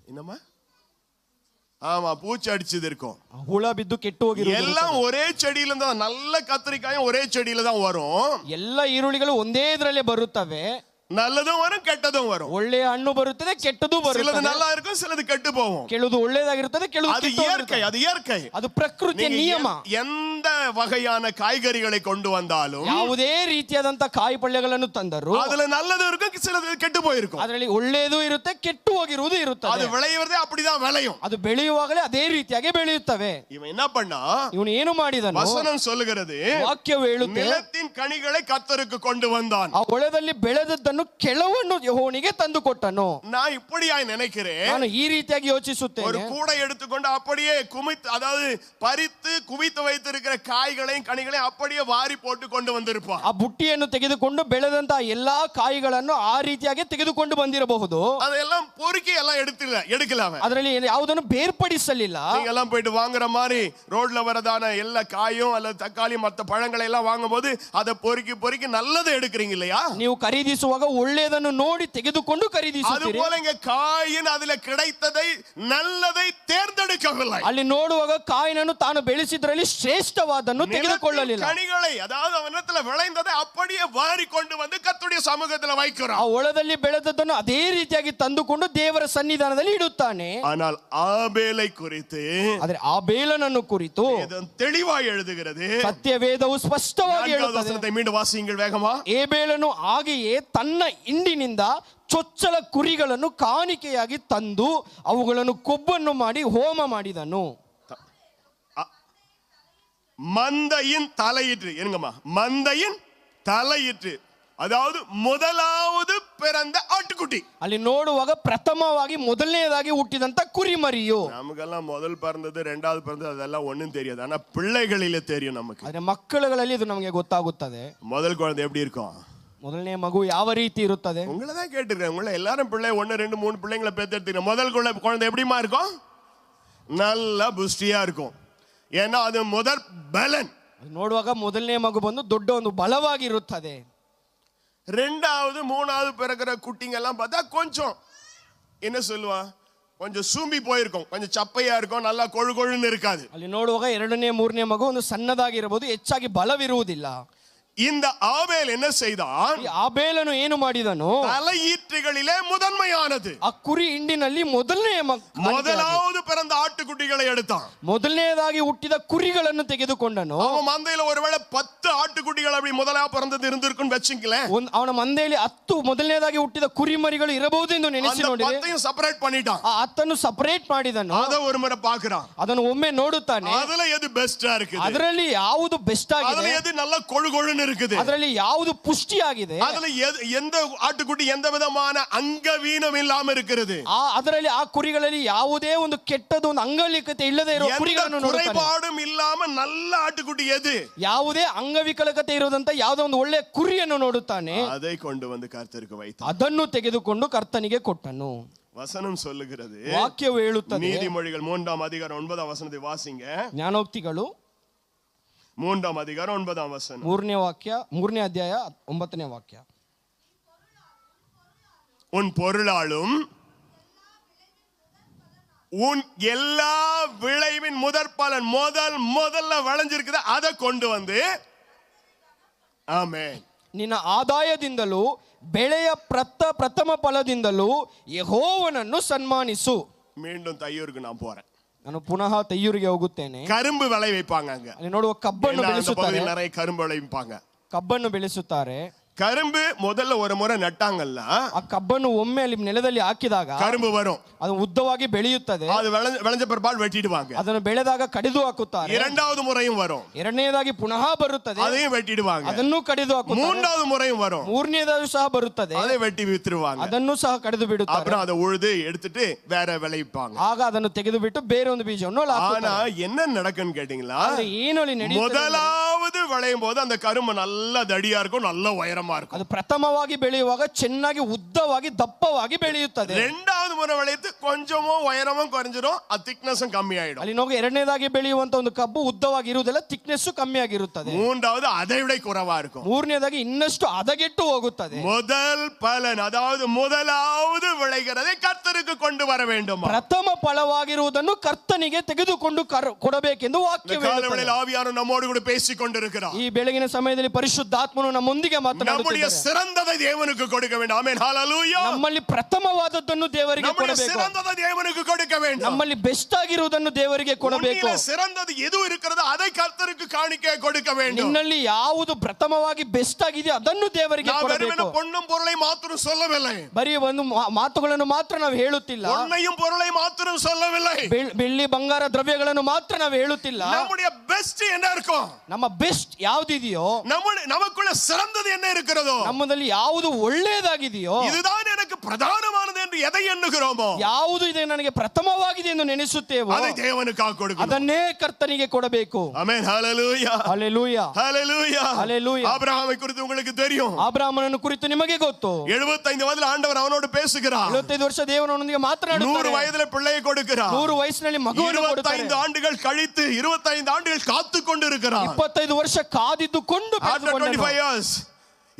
என்னமா? ஆமா, பூச்சி அடிச்சது இருக்கும். ಹುಳ ಬಿದ್ದು ಕೆಟ್ಟು ಹೋಗಿರುವುದು. எல்லாம் ஒரே செடியில தான், நல்ல கத்திரிக்காயும் ஒரே செடியில தான் வரும். ಎಲ್ಲ ಈರುಳ್ಳಿಗಳು ಒಂದೇ ಇದರಲ್ಲೇ ಬರುತ್ತವೆ. நல்லதும் வரும், கெட்டதும் வரும். ಒಳ್ಳೆಯ ಹಣ್ಣು ಬರುತ್ತದೆ, ಕೆಟ್ಟದು சிலது ಬರುತ್ತದೆ. நல்லா இருக்கும், சிலது கெட்டு போகும். ಕೆಲವುದು ಒಳ್ಳೆಯದಾಗಿರುತ್ತದೆ, ಕೆಲವು அது இயற்கை, அது இயற்கை. ಅದು ಪ್ರಕೃತಿಯ நீங்க ನಿಯಮ. எந்த வகையான காய்கறிகளை கொண்டு வந்தாலும் ಯಾವುದೇ ರೀತಿಯಾದಂತ ಕಾಯಿ ಪಲ್ಯಗಳನ್ನು ತಂದರು அதுல நல்லது இருக்கும், சிலது கெட்டு போயிருக்கும். ಅದರಲ್ಲಿ ಒಳ್ಳೆಯದು ಇರುತ್ತೆ, ಕೆಟ್ಟು ಹೋಗಿರುವುದು அது ಇರುತ್ತದೆ. விளையுறதே அப்படிதான் விளையும். ಅದು ಬೆಳೆಯುವಾಗಲೇ ಅದೇ ರೀತಿಯಾಗಿ ಬೆಳೆಯುತ್ತವೆ. இவன் என்ன பண்ணா, ಇವನು ಏನು ಮಾಡಿದನು? வசனம் சொல்லுகிறது, ವಾಕ್ಯವು ಹೇಳುತ್ತೆ, நிலத்தின் கனிகளை கர்த்தருக்கு கொண்டு வந்தான். ಆ ಹೊಲದಲ್ಲಿ ಬೆಳೆದದ್ದನ್ನು ಕೆಲವನ್ನು ಯೆಹೋವನಿಗೆ ತಂದು ಕೊಟ್ಟನು. நான் இப்படியாய் நினைக்கிறேன். ನಾನು ಈ ರೀತಿಯಾಗಿ ஒரு ಯೋಚಿಸುತ್ತೇನೆ. கூடை எடுத்துக்கொண்டு அப்படியே அதாவது பறித்து குவித்து வைத்திருக்கிற காய்களையும் கனிகளையும் அப்படியே வாரி போட்டு கொண்டு வந்திருப்பான். ಆ ಬುಟ್ಟಿಯನ್ನು ತೆಗೆದುಕೊಂಡು ಬೆಳೆದಂತಹ ಎಲ್ಲಾ ಕಾಯಿಗಳನ್ನು ಆ ರೀತಿಯಾಗಿ ತೆಗೆದುಕೊಂಡು ಬಂದಿರಬಹುದು. அதெல்லாம் பொறுக்கி எல்லாம் எடுக்கல அவன். ಅದರಲ್ಲಿ ಯಾವುದನ್ನು ಬೇರ್ಪಡಿಸಲಿಲ್ಲ. நீங்க எல்லாம் போயிட்டு வாங்குற மாதிரி ரோட்ல வரதான எல்லா காயும் அல்லது தக்காளி மற்ற பழங்களை எல்லாம் வாங்கும்போது அதை பொறுக்கி நல்லதை எடுக்கிறீங்க இல்லையா? ನೀವು ಖರೀದಿಸುವಾಗ ಒಳ್ಳೆಯದನ್ನು ನೋಡಿ ತೆಗೆದುಕೊಂಡು அது ಖರೀದಿಸುತ್ತೀರಿ. போல இங்க காயின் அதுல கிடைத்ததை நல்லதை தேர்ந்தெடுக்கவில்லை. ಅಲ್ಲಿ ನೋಡುವಾಗ ಕಾಯಿನನ್ನು ತಾನು ಬೆಳೆಸಿದ್ರಲ್ಲಿ ಶ್ರೇಷ್ಠವಾದನ್ನು ತೆಗೆದುಕೊಳ್ಳಲಿಲ್ಲ. கனிகளை அதாவது அவனிடத்துல விளைந்ததை அப்படியே வாரி கொண்டு வந்து கர்த்தருடைய சமூகத்துல ಆ வைக்கிறான். ಹೊಲದಲ್ಲಿ ಬೆಳೆದದ್ದನ್ನು ಅದೇ ರೀತಿಯಾಗಿ ತಂದುಕೊಂಡು ದೇವರ ಸನ್ನಿಧಾನದಲ್ಲಿ ಇಡುತ್ತಾನೆ. ஆனால் ஆபேலை குறித்து ಆದ್ರೆ ಆ ಬೇಲನನ್ನು ಕುರಿತು வேதம் தெளிவாய் எழுதுகிறது. ಸತ್ಯವೇದವು ಸ್ಪಷ್ಟವಾಗಿ 4வது ಹೇಳುತ್ತದೆ. வசனத்தை மீண்டும் வாசியுங்கள் வேகமா. ಏಬೇಲನು ಹಾಗೆಯೇ ತನ್ನ ಹಿಂಡಿನಿಂದ ಚೊಚ್ಚಲ ಕುರಿಗಳನ್ನು ಕಾಣಿಕೆಯಾಗಿ ತಂದು ಅವುಗಳನ್ನು ಕೊಬ್ಬನ್ನು ಮಾಡಿ ಹೋಮ ಮಾಡಿದನು. மந்தையின் தலையிற்று என்னங்கம்மா, மந்தையின் தலையிற்று அதாவது முதலாவது பிறந்த ஆட்டுக்குட்டி. ಅಲ್ಲಿ ನೋಡುವಾಗ ಪ್ರಥಮವಾಗಿ ಮೊದಲನೇದಾಗಿ ಹುಟ್ಟಿದಂತ ಕುರಿಮರಿಯು. நமக்கெல்லாம் முதல் பிறந்தது ரெண்டாவது பிறந்தது அதெல்லாம் ஒண்ணும் தெரியாது. ஆனா பிள்ளைகளிலே தெரியும் நமக்கு. ಆದ್ರೆ ಮಕ್ಕಳುಗಳಲ್ಲಿ ಇದು ನಮಗೆ ಗೊತ್ತಾಗುತ್ತದೆ. முதல் குழந்தை எப்படி இருக்கும்? ಮೊದಲನೇ ಮಗು ಯಾವ ರೀತಿ ಇರುತ್ತದೆ? உங்களை தான் கேட்டுருக்கேன். உங்களை எல்லாரும் பிள்ளை 1 2 3 பிள்ளைங்களை பெற்றெடுத்துங்க. முதல் குழந்தை எப்படிமா இருக்கும்? நல்ல புஷ்டியா இருக்கும். ஏன்னா அது முதல் பலன். ನೋಡುವಾಗ ಮೊದಲನೇ ಮಗು ಬಂದು ದೊಡ್ಡ ಒಂದು ಬಲವಾಗಿರುತ್ತದೆ. ரெண்டாவது மூணாவது பிறக்கிற குட்டிங்க எல்லாம் பார்த்தா கொஞ்சம் என்ன சொல்லுவா, கொஞ்சம் சூம்பி போயிருக்கும், கொஞ்சம் சப்பையா இருக்கும், நல்லா கொழு கொழுன்னு இருக்காது. ಅಲ್ಲಿ ನೋಡುವಾಗ ಎರಡನೇ ಮೂರನೇ ಮಗು ಒಂದು ಸಣ್ಣದಾಗಿರಬಹುದು, ಹೆಚ್ಚಾಗಿ ಬಲವಿರುವುದಿಲ್ಲ. இந்த ஆபேல் என்ன செய்தான்? ಈ ಆಬೇಲನು ಏನು ಮಾಡಿದನು? தலையீற்றுகளிலே முதன்மையானது ಆ ಕುರಿ ಹಿಂಡಿನಲ್ಲಿ முதலாவது பிறந்த ஆட்டுக்குட்டிகளை எடுத்தான். ಮೊದಲನೇದಾಗಿ ಹುಟ್ಟಿದ ಕುರಿಗಳನ್ನು ತೆಗೆದುಕೊಂಡನು. அவன் மந்தையில ஒருவேளை 10 ஆட்டுக்குட்டிகள் அப்படி முதலா பிறந்தது இருந்திருக்கும் வெச்சுங்களேன். ಅವನ ಮಂದೆಯಲ್ಲಿ 10 ಮೊದಲನೇದಾಗಿ ಹುಟ್ಟಿದ ಕುರಿಮರಿಗಳು ಇರಬಹುದು ಎಂದು ನೆನೆಸಿ ನೋಡಿ. அந்த 10 செப்பரேட் பண்ணிட்டான். ಆ 10 ಸಪರೇಟ್ ಮಾಡಿದನು. ಅದ ஒரு முறை பார்க்கறான். ಅದನ್ನು ಒಮ್ಮೆ ನೋಡುತ್ತಾನೆ. ಅದல ಎದು ಬೆಸ್ಟಾ இருக்குது? ಅದರಲ್ಲಿ ಯಾವುದು ಬೆಸ್ಟ್ ಆಗಿದೆ? ಅದல ಎದು நல்ல கொழு கொழுன்னு இருக்குது? ಅದರಲ್ಲಿ ಯಾವುದು ಪುಷ್ಟಿಯಾಗಿದೆ? ಅದல எந்த ஆட்டுக்குட்டி எந்த விதமான அங்கவீனம் இல்லாம இருக்கிறது? ಅದರಲ್ಲಿ ಆ ಕುರಿಗಳಲ್ಲಿ ಯಾವುದೇ ಒಂದು ಕೆಟ್ಟದ ಒಂದು ಅಂಗವಿಕಲತೆ ಇಲ್ಲದೆ ಇರುವ ಕುರಿಗಳನ್ನು ನೋಡುತ್ತಾನೆ. குறைபாடும் இல்லாம நல்ல ஆட்டுக்குட்டி எது? ಯಾವುದೇ ಅಂಗವಿಕಲತೆ ಇರೋದಂತ ಯಾವುದೋ ಒಂದು ಒಳ್ಳೆ ಕುರಿಯನ್ನು ನೋಡುತ್ತಾನೆ. அதை கொண்டு வந்து கர்த்தருக்கு வைத்தான். ಅದನ್ನು ತೆಗೆದುಕೊಂಡು ಕರ್ತನಿಗೆ ಕೊಟ್ಟನು. வசனம் சொல்லுகிறது, ವಾಕ್ಯವು ಹೇಳುತ್ತದೆ. நீதிமொழிகள் 3ஆம் அதிகாரம் 9ஆம் வசனத்தை வாசிங்க. ಜ್ಞಾನೋಕ್ತಿಗಳು 3ஆம் அதிகாரம் 9ஆம் வசனம். 3ನೇ ಅಧ್ಯಾಯ 9ನೇ ವಾಕ್ಯ. உன் பொருளாலும் உன் எல்லா விளைவின் முதற் பலன் முதல்ல விளைஞ்சிருக்குது அதை கொண்டு வந்து, ஆமென், ನಿನ್ನ ಆದಾಯದಿಂದಲೂ ಬೆಳೆಯ ಪ್ರಥಮ ಫಲದಿಂದಲೂ ಯೆಹೋವನನ್ನು ಸನ್ಮಾನಿಸು. மீண்டும் தையூருக்கு நான் போறேன். ನಾನು ಪುನಃ ತೈಯೂರಿಗೆ ಹೋಗುತ್ತೇನೆ. கரும்பு விளை வைப்பாங்க அங்க. ಅಲ್ಲಿ ನೋಡುವ ಕಬ್ಬನ್ನು ಬೆಳೆಸುತ್ತಾರೆ. நிறைய கரும்பு விளைவிப்பாங்க. ಕಬ್ಬನ್ನು ಬೆಳೆಸುತ್ತಾರೆ. கரும்பு முதல்ல ஒரு முறை நட்டாங்கல்ல, ಆ ಕಬ್ಬನ್ನು ಒಮ್ಮೆ ಅಲ್ಲಿ ನೆಲದಲ್ಲಿ ಹಾಕಿದಾಗ கரும்பு வரும். ಅದು ಉದ್ದವಾಗಿ ಬೆಳೆಯುತ್ತದೆ. அது விளைஞ்ச பிற்பாடு வெட்டிடுவாங்க. ಅದನ್ನು ಬೆಳೆದಾಗ ಕಡಿದು ಹಾಕುತ್ತಾರೆ. இரண்டாவது முறையும் வரும். ಎರಡನೇದಾಗಿ ಪುನಃ ಬರುತ್ತದೆ. அதையும் வெட்டிடுவாங்க. ಅದನ್ನು ಕಡಿದು ಹಾಕುತ್ತಾರೆ. மூன்றாவது முறையும் வரும். ಮೂರನೇದಾಗಿ ಸಹ ಬರುತ್ತದೆ. அதை வெட்டி வித்துருவாங்க. ಅದನ್ನು ಸಹ ಕಡಿದು ಬಿಡುತ್ತಾರೆ. அப்புறம் அதை உழுது எடுத்துட்டு வேற விளைவிப்பாங்க. ಆಗ ಅದನ್ನು ತೆಗೆದು ಬಿಟ್ಟು ಬೇರೆ ಒಂದು ಬೀಜವನ್ನು ஆனா என்ன நடக்குன்னு கேட்டீங்களா? ಏನು ಅಲ್ಲಿ ನಡೆಯುತ್ತದೆ? முதலாவது விளையும் போது அந்த கரும்பு நல்ல தடியா இருக்கும், நல்ல உயரமா இருக்கும். ಅದು ಪ್ರಥಮವಾಗಿ ಬೆಳೆಯುವಾಗ ಚೆನ್ನಾಗಿ ಉದ್ದವಾಗಿ ದಪ್ಪವಾಗಿ ಬೆಳೆಯುತ್ತದೆ. ரெண்டாவது முறை விளைத்து கொஞ்சமோ உயரமும் குறைஞ்சிரும், அது திக்னஸும் கம்மி ஆயிடும். ಅಲ್ಲಿ ನೋಡಿ ಎರಡನೇದಾಗಿ ಬೆಳೆಯುವಂತ ಒಂದು ಕಬ್ಬು ಉದ್ದವಾಗಿ ಇರುವುದಿಲ್ಲ, ಥಿಕ್ನೆಸ್ ಕಮ್ಮಿ ಆಗಿರುತ್ತದೆ. மூன்றாவது அதை விட குறைவா இருக்கும். ಮೂರನೇದಾಗಿ ಇನ್ನಷ್ಟು ಹದಗೆಟ್ಟು ಹೋಗುತ್ತದೆ. முதல் பலன் அதாவது முதலாவது விளைகிறதை கர்த்தருக்கு கொண்டு வர வேண்டும். ಪ್ರಥಮ ಫಲವಾಗಿರುವುದನ್ನು ಕರ್ತನಿಗೆ ತೆಗೆದುಕೊಂಡು ಕೊಡಬೇಕೆಂದು ವಾಕ್ಯವು ಹೇಳುತ್ತದೆ. ஆவியானவர் நம்மோடு கூட பேசிக் கொண்டிருக்கிறார். ಈ ಬೆಳಗಿನ ಸಮಯದಲ್ಲಿ ಪರಿಶುದ್ಧಾತ್ಮನು ನಮ್ಮೊಂದಿಗೆ ಮಾತನಾಡುತ್ತಿದ್ದಾನೆ. சிறந்ததை தேவனுக்கு கொடுக்க வேண்டும். ஆமென், ஹalleluya. ನಮ್ಮಲ್ಲಿ ಪ್ರಥಮವಾದದ್ದನ್ನು ದೇವರಿಗೆ ಕೊಡಬೇಕು. சிறந்ததை தேவனுக்கு கொடுக்க வேண்டும். ನಮ್ಮಲ್ಲಿ ಬೆಸ್ಟ್ ಆಗಿರುವುದನ್ನು ದೇವರಿಗೆ ಕೊಡಬೇಕು. சிறந்தது எது இருக்கிறதோ அதை கர்த்தருக்கு காணிக்கை கொடுக்க வேண்டும். ನಿನ್ನಲ್ಲಿ ಯಾವುದು ಪ್ರಥಮವಾಗಿ ಬೆಸ್ಟ್ ಆಗಿದೆ ಅದನ್ನು ದೇವರಿಗೆ ಕೊಡಬೇಕು. பொன்னும் பொருளை மாத்திரம் சொல்லவில்லை. ಬರೀ ಒಂದು ಮಾತುಗಳನ್ನು ಮಾತ್ರ ನಾವು ಹೇಳುತ್ತಿಲ್ಲ. பொன்னையும் பொருளை மாத்திரம் சொல்லவில்லை. ಬೆಳ್ಳಿ ಬಂಗಾರ ದ್ರವ್ಯಗಳನ್ನು ಮಾತ್ರ ನಾವು ಹೇಳುತ್ತಿಲ್ಲ. நம்முடைய பெஸ்ட் என்ன இருக்கும்? ನಮ್ಮ ಬೆಸ್ಟ್ ಯಾವುದಿದೆಯೋ, நமக்குள்ள சிறந்தது என்ன இருக்கிறதோ, ನಮ್ಮದಲ್ಲಿ ಯಾವುದು ಒಳ್ಳೆಯದಾಗಿದೆಯೋ, இதுதான் எனக்கு பிரதானமானது என்று எதை எண்ணுகிறோமோ, ಯಾವುದು ಇದೆ ನನಗೆ ಪ್ರಥಮವಾಗಿದೆ ಎಂದು ನೆನೆಸುತ್ತೇವೋ அதை தேவனுக்காக கொடுக்கணும். ಅದನ್ನೇ ಕರ್ತನಿಗೆ ಕೊಡಬೇಕು. ஆமென், ஹalleluya, ஹalleluya, ஹalleluya, ஹalleluya. ஆபிரகாமை குறித்து உங்களுக்கு தெரியும். ಆಬ್ರಹಾಮನನ್ನು ಕುರಿತು ನಿಮಗೆ ಗೊತ್ತು. 75 ವಯಸ್ಸಿನಲ್ಲಿ ಆಂಡவர் ಅವನோடு பேசுகிறார். 75 ವರ್ಷ ದೇವರೊಂದಿಗೆ ಮಾತನಾಡುತ್ತಾರೆ. 100 ವಯಸ್ಸಿನಲ್ಲಿ பிள்ளையை கொடுக்கிறார். 100 ವಯಸ್ಸಿನಲ್ಲಿ ಮಗುವನ್ನು ಕೊಡುತ್ತಾರೆ. 25 ಆಂಡುಗಳು ಕழித்து 25 ಆಂಡುಗಳು ಕಾತುಕೊಂಡು இருக்கிறார். 25 ವರ್ಷ ಕಾದಿದ್ದುಕೊಂಡು 25 years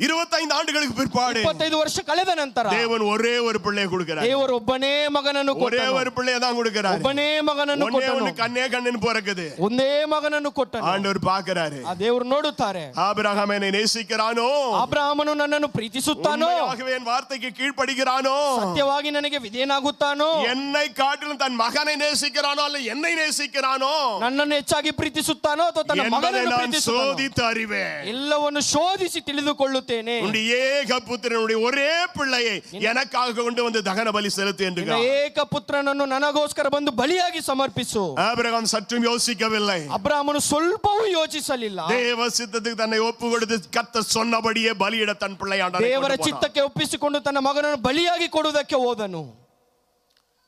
25 ಆಂಡುಗಳಿಗೆ பிற்பாடு 25 ವರ್ಷ ಕಳೆದ ನಂತರ தேவன் ஒரே ஒரு பிள்ளையை கொடுக்கிறார். ದೇವರು ಒಬ್ಬನೇ ಮಗನನ್ನು ஒரே ಕೊಟ್ಟನು. ஒரு பிள்ளையை தான் கொடுக்கிறார். ಒಬ್ಬನೇ ಮಗನನ್ನು ஒண்ணே ಕೊಟ್ಟನು. ஒண்ணு கண்ணே கண்ணுன்னு பிறக்குது. ಒಂದೇ ಮಗನನ್ನು ಕೊಟ್ಟನು. ஆண்டவர் பார்க்கிறாரு. ಆ ದೇವರು ನೋಡುತ್ತಾರೆ. ஆபிரகாம் என்னை நேசிக்கிறானோ, ಅಬ್ರಹಾಮನು ನನ್ನನ್ನು ಪ್ರೀತಿಸುತ್ತಾನೋ, உண்மையாகவே என் வார்த்தைக்கு கீழ்ப்படிகிறானோ, ಸತ್ಯವಾಗಿ ನನಗೆ ವಿಧೇಯನಾಗುತ್ತಾನೋ, என்னை காட்டிலும் தன் மகனை நேசிக்கிறானோ அல்ல என்னை நேசிக்கிறானோ ನನ್ನನ್ನು ಹೆಚ್ಚಾಗಿ ಪ್ರೀತಿಸುತ್ತಾನೋ ಅಥವಾ ತನ್ನ என்பதை ಮಗನನ್ನು நான் ಪ್ರೀತಿಸುತ್ತಾನೋ சோதித்து அறிவேன். ಎಲ್ಲವನ್ನು ಶೋಧಿಸಿ ತಿಳಿದುಕೊಳ್ಳುತ್ತೇನೆ. உன்னுடைய ஏகபுத்திரனுடைய ஒரே பிள்ளையை எனக்காக கொண்டு வந்து தகன பலி செலுத்து என்று ಏಕ ಪುತ್ರನನ್ನು ನನಗೋಸ್ಕರ ಬಂದು ಬಲಿಯಾಗಿ ಸಮರ್ಪಿಸು. ஆபிரகாம் சற்றும் யோசிக்கவில்லை. ಅಬ್ರಹಾಮನು ಸ್ವಲ್ಪವೂ ಯೋಚಿಸಲಿಲ್ಲ. தேவ சித்தத்துக்கு தன்னை ஒப்பு கொடுத்து கர்த்தர் சொன்னபடியே பலியிட தன் பிள்ளையாண்ட ದೇವರ ಚಿತ್ತಕ್ಕೆ ಒಪ್ಪಿಸಿಕೊಂಡು ತನ್ನ ಮಗನನ್ನು ಬಲಿಯಾಗಿ ಕೊಡುವುದಕ್ಕೆ ಹೋದನು.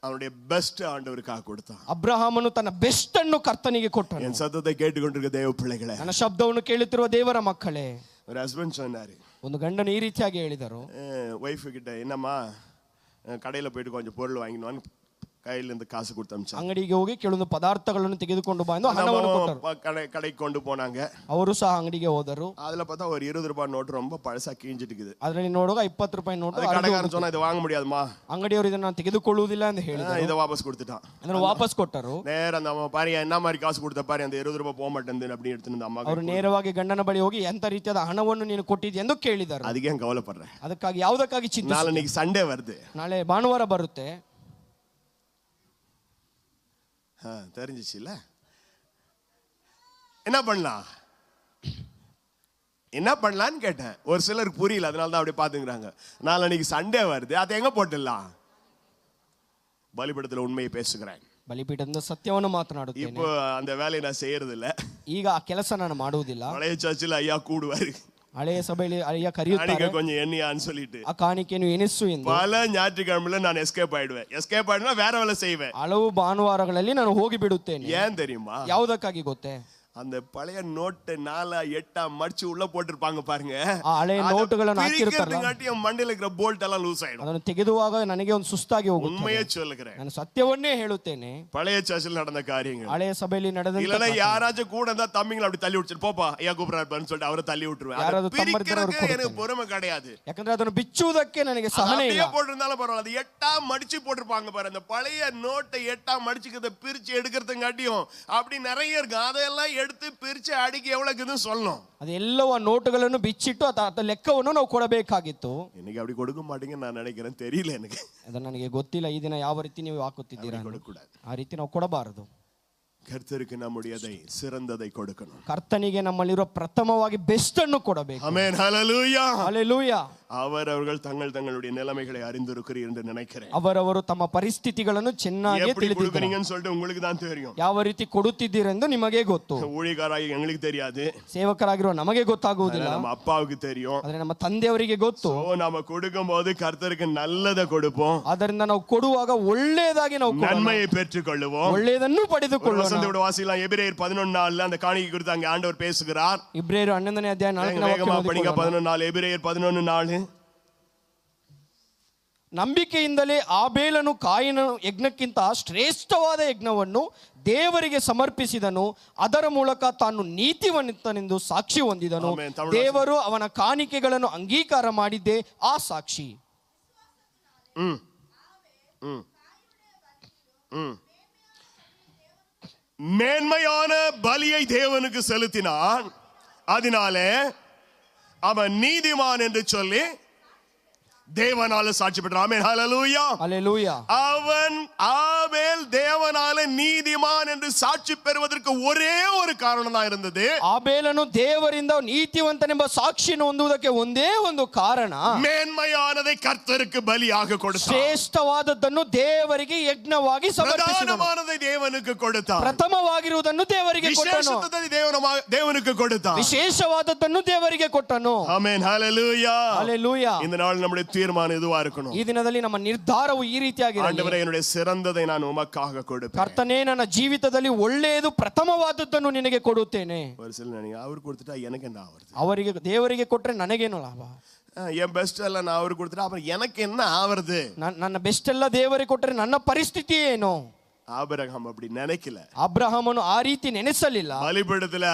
அவனுடைய பெஸ்ட் ஆண்டவருக்காக கொடுத்தான். ಅಬ್ರಹಾಮನು ತನ್ನ ಬೆಸ್ಟ್ ಅನ್ನು ಕರ್ತನಿಗೆ ಕೊಟ್ಟನು. என் சத்தத்தை கேட்டுக்கொண்டிருக்க தேவ பிள்ளைகளே, ನನ್ನ ಶಬ್ದವನ್ನು ಕೇಳುತ್ತಿರುವ ದೇವರ ಮಕ್ಕಳೇ, ஒரு ஹஸ்பண்ட் சொன்னாரு, ಒಂದು ಗಂಡನು ಈ ರೀತಿಯಾಗಿ ಹೇಳಿದರು, ஒய்ஃபு கிட்ட என்னம்மா கடையில போயிட்டு கொஞ்சம் பொருள் வாங்கினோன்னு கையில இருந்து காசு கொடுத்து அனுப்பிச்சாங்க. ಅಂಗಡಿಗೆ ಹೋಗಿ ಕೆಲವೊಂದು ಪದಾರ್ಥಗಳನ್ನು ತೆಗೆದುಕೊಂಡು ಬಾ ಎಂದು ಹಣವನ್ನು ಕೊಟ್ಟರು. கடைக்கு கொண்டு போனாங்க. ಅವರು ಸಹ ಅಂಗಡಿಗೆ ಹೋದರು. அதுல பார்த்தா ஒரு 20 ரூபாய் நோட்டு ரொம்ப பழசா கீஞ்சிட்டு இருக்குது. ಅದರಲ್ಲಿ ನೋಡುವಾಗ 20 ರೂಪಾಯಿ ನೋಟು. கடைக்காரன் சொன்னா இதை வாங்க முடியாதுமா, ಅಂಗಡಿಯವರು ಇದನ್ನ ನಾನು ತೆಗೆದುಕೊಳ್ಳುವುದಿಲ್ಲ ಎಂದು ಹೇಳಿದರು. இதை வாபஸ் கொடுத்துட்டான். ಅದನ್ನು ವಾಪಸ್ ಕೊಟ್ಟರು. நேர அந்த அம்மா பாரு என்ன மாதிரி காசு கொடுத்த பாரு, அந்த 20 ரூபாய் போக மாட்டேங்குது அப்படி எடுத்துட்டு அம்மா ಅವರು ನೇರವಾಗಿ ಗಂಡನ ಬಳಿ ಹೋಗಿ ಎಂತ ರೀತಿಯಾದ ಹಣವನ್ನು ನೀನು ಕೊಟ್ಟಿದ್ದೆ ಎಂದು ಕೇಳಿದರು. அதுக்கு ஏன் கவலைப்படுறேன், ಅದಕ್ಕಾಗಿ ಯಾವುದಕ್ಕಾಗಿ ಚಿಂತೆ, நாளைக்கு சண்டே வருது, ನಾಳೆ ಭಾನುವಾರ ಬರುತ್ತೆ, தெரிஞ்சிச்சு இல்ல, என்ன பண்ணலாம் என்ன பண்ணலான்னு கேட்டேன். ஒரு சிலருக்கு புரியல, அதனால தான் அப்படியே பாத்துக்கிறாங்க. நாளைக்கு சண்டே வருது, அதை எங்க போட்டுடலாம்? பலிபீடத்துல உண்மையை பேசுகிறேன். ಬಲಿಪೀಠದಿಂದ ಸತ್ಯವನ್ನು ಮಾತನಾಡುತ್ತೇನೆ. இப்போ அந்த வேலையை நான் செய்யறது இல்ல. ಈಗ ಆ ಕೆಲಸ ನಾನು ಮಾಡುವುದಿಲ್ಲ. பழைய சர்ச்சில் ஐயா கூடுவாரு, ಹಳೆಯ ಸಭೆಯಲ್ಲಿ ಅಯ್ಯ ಕರೆಯುತ್ತಾರೆ, கொஞ்சம் எண்ணியான்னு சொல்லிட்டு ಆ ಕಾಣಿಕೆಯನ್ನು ಎನಿಸು ಎಂದು. பல ஞாயிற்றுக்கிழமையில நான் எஸ்கேப் ஆயிடுவேன். ಎಸ್ಕೇಪ್ ಆಡಿனா வேற வேலை செய்வேன். ಹಲವು ಭಾನುವಾರಗಳಲ್ಲಿ ನಾನು ಹೋಗಿ ಬಿಡುತ್ತೇನೆ. ஏன் தெரியுமா? ಯಾವುದಕ್ಕಾಗಿ ಗೊತ್ತೇ? அந்த பழைய நோட்டு 4-8 மடிச்சு உள்ள போட்டுருப்பாங்க பாருங்க. ಆ ಹಳೆಯ ನೋಟುಗಳನ್ನು ಹಾಕಿರುತ್ತಾರಲ್ಲ, மண்டையில இருக்கிற போல்ட் எல்லாம் ಲೂಸ್ ஆயிடும். ಅದನ್ನು ತೆಗೆದುವಾಗ ನನಗೆ ಒಂದು ಸುಸ್ತಾಗಿ ಹೋಗುತ್ತೆ. உண்மையே சொல்லுகிறேன், ನಾನು ಸತ್ಯವನ್ನೇ ಹೇಳುತ್ತೇನೆ. பழைய சர்ச்சில் நடந்த காரியங்கள். ಹಳೆಯ ಸಭೆಯಲ್ಲಿ ನಡೆದ, இல்லனா யாராச்சும் கூட இருந்தா தம்பிங்களை அப்படி தள்ளி விட்டுட்டு போப்பா ஐயா கூப்பிடுறாருன்னு சொல்லிட்டு அவரை தள்ளி விட்டுருவேன். எனக்கு பொறுமை கிடையாது. ಯಾಕಂದ್ರೆ ಅದನ್ನು ಬಿಚ್ಚುವುದಕ್ಕೆ ನನಗೆ ಸಹನೆ ಇಲ್ಲ. போட்டிருந்தாலும் பரவாயில்ல, அது 8 மடிச்சு போட்டிருப்பாங்க பாரு. அந்த பழைய நோட்டை 8 மடிச்சுக்கிறத பிரிச்சு எடுக்கிறதுங்காட்டியும் அப்படி நிறைய இருக்கு. அதெல்லாம் எடுத்து பிரிச்சு அடிக்க எவ்வளவுக்குன்னு சொல்லணும். ಅದೆಲ್ಲವೂ ಆ ನೋಟುಗಳನ್ನು ಬಿಚ್ಚಿಟ್ಟು ಅದ ಲೆಕ್ಕವನ್ನು ನಾವು ಕೊಡಬೇಕಾಗಿತ್ತು. இன்னைக்கு அப்படி கொடுக்க மாட்டீங்கன்னு ನಾನು நினைக்கிறேன், தெரியல எனக்கு. ಅದು ನನಗೆ ಗೊತ್ತಿಲ್ಲ ಈ ದಿನ ಯಾವ ರೀತಿ ನೀವು ಹಾಕುತ್ತಿದ್ದೀರಾ. ಆ ರೀತಿ ನಾವು ಕೊಡಬಾರದು. கர்த்தருக்கு நம்முடையதை சிறந்ததை கொடுக்கணும். ಕರ್ತನಿಗೆ ನಮ್ಮಲ್ಲಿರುವ ಪ್ರಥಮವಾಗಿ ಬೆಸ್ಟ್ ಅನ್ನು ಕೊಡಬೇಕು. Amen, hallelujah, hallelujah. அவரவர்கள் தங்களுடைய நிலைமைகளை அறிந்திருக்கிறீர்கள் என்று நினைக்கிறேன். ಅವರವರು ತಮ್ಮ ಪರಿಸ್ಥಿತಿಗಳನ್ನು ಚೆನ್ನಾಗಿ ತಿಳಿದಿದ್ದೀங்கன்னு சொல்லிட்டு உங்களுக்கு தான் தெரியும். ಯಾವ ರೀತಿ ಕೊಡುತ್ತಿದ್ದೀರೆಂದು ನಿಮಗೆ ಗೊತ್ತು. ஊழியக்காராಗಿ எங்களுக்கு தெரியாது, ಸೇವಕರಾಗಿರುವ ನಮಗೆ ಗೊತ್ತಾಗುವುದಿಲ್ಲ, நம்ம அப்பாவுக்கு தெரியும். ಆದರೆ ನಮ್ಮ ತಂದೆಯವರಿಗೆ ಗೊತ್ತು. நாம கொடுக்கும்போது கர்த்தருக்கு நல்லதை கொடுப்போம். ಅದರಿಂದ ನಾವು ಕೊಡುವಾಗ ಒಳ್ಳೆಯದಾಗಿ ನಾವು நன்மையை பெற்றுக்கொள்ளுவோம், ಒಳ್ಳೆಯದನ್ನು ಪಡೆದುಕೊಳ್ಳೋಣ. வாசிக்கலாம் எபிரேயர் 11:4 அந்த காணிக்கை குறித்து அங்க ஆண்டவர் பேசுகிறார். ಇಬ್ರಿಯರು 11ನೇ ಅಧ್ಯಾಯ 4ನೇ வேகமா படிங்க. 11:4 எபிரேயர் 11:4. ನಂಬಿಕೆಯಿಂದಲೇ ಆಬೇಲನು ಕಾಯಿನ ಯಜ್ಞಕ್ಕಿಂತ ಶ್ರೇಷ್ಠವಾದ ಯಜ್ಞವನ್ನು ದೇವರಿಗೆ ಸಮರ್ಪಿಸಿದನು. ಅದರ ಮೂಲಕ ತಾನು ನೀತಿವಂತನೆಂದು ಸಾಕ್ಷಿ ಹೊಂದಿದನು. ದೇವರು ಅವನ ಕಾಣಿಕೆಗಳನ್ನು ಅಂಗೀಕಾರ ಮಾಡಿದ್ದೇ ಆ ಸಾಕ್ಷಿ. மேன்மையான பலியை தேவனுக்கு செலுத்தினான், அதனாலே அவன் நீதிமான் என்று சொல்லி தேவனால சாட்சி பெற்றான். ஆமென், ஹalleluya, ஹalleluya. அவன் ஆபேல் தேவனால நீதிமான் என்று சாட்சி பெறுவதற்கு ஒரே ஒரு காரணம் தான் இருந்தது. ಆಬೇಲನು ದೇವರಿಂದ ನೀತಿವಂತನೆಂಬ ಸಾಕ್ಷಿಯನ್ನು ಹೊಂದುವುದಕ್ಕೆ ಒಂದೇ ಒಂದು ಕಾರಣ, மேன்மையானதை கர்த்தருக்கு பலியாக கொடுத்தான். ಶ್ರೇಷ್ಠವಾದದ್ದನ್ನು ದೇವರಿಗೆ ಯಜ್ಞವಾಗಿ ಸಮರ್ಪಿಸಿದನು. பிரதானமானதை தேவனுக்கு கொடுத்தான். ಪ್ರಥಮವಾಗಿರುವುದನ್ನು ದೇವರಿಗೆ ಕೊಟ್ಟನು. விசேஷத்தை தேவனுக்கு கொடுத்தான். ವಿಶೇಷವಾದದ್ದನ್ನು ದೇವರಿಗೆ ಕೊಟ್ಟನು. ஆமென், ஹalleluya, ஹalleluya. இந்த நாள் நம்முடைய தீர்மானம் இதுவா இருக்கணும். ಈ ದಿನದಲ್ಲಿ ನಮ್ಮ ನಿರ್ಧಾರವು ಈ ರೀತಿಯಾಗಿರಲಿ. ஆண்டவரೇ, என்னுடைய சிறந்ததை நான் உமக்காக கொடுப்பேன். ಕರ್ತನೇ, ನನ್ನ ಜೀವಿತದಲ್ಲಿ ಒಳ್ಳೆಯದು ಪ್ರಥಮವಾದದ್ದನ್ನು ನಿನಗೆ ಕೊಡುತ್ತೇನೆ. ஒரு சில நினைங்க, அவர் கொடுத்துட்டா எனக்கு என்ன ஆவறது? ಅವರಿಗೆ ದೇವರಿಗೆ ಕೊಟ್ರೆ ನನಗೇನು ಲಾಭ? என் பெஸ்ட் எல்லாம் நான் அவர் கொடுத்துட்டா அப்புறம் எனக்கு என்ன ஆவறது? ನನ್ನ ಬೆಸ್ಟ್ ಎಲ್ಲ ದೇವರಿಗೆ ಕೊಟ್ರೆ ನನ್ನ ಪರಿಸ್ಥಿತಿ ಏನು? ஆபிரகாம் அப்படி நினைக்கல. ಅಬ್ರಹಾಮನು ಆ ರೀತಿ ನೆನೆಸಲಿಲ್ಲ. பலிபீடத்துல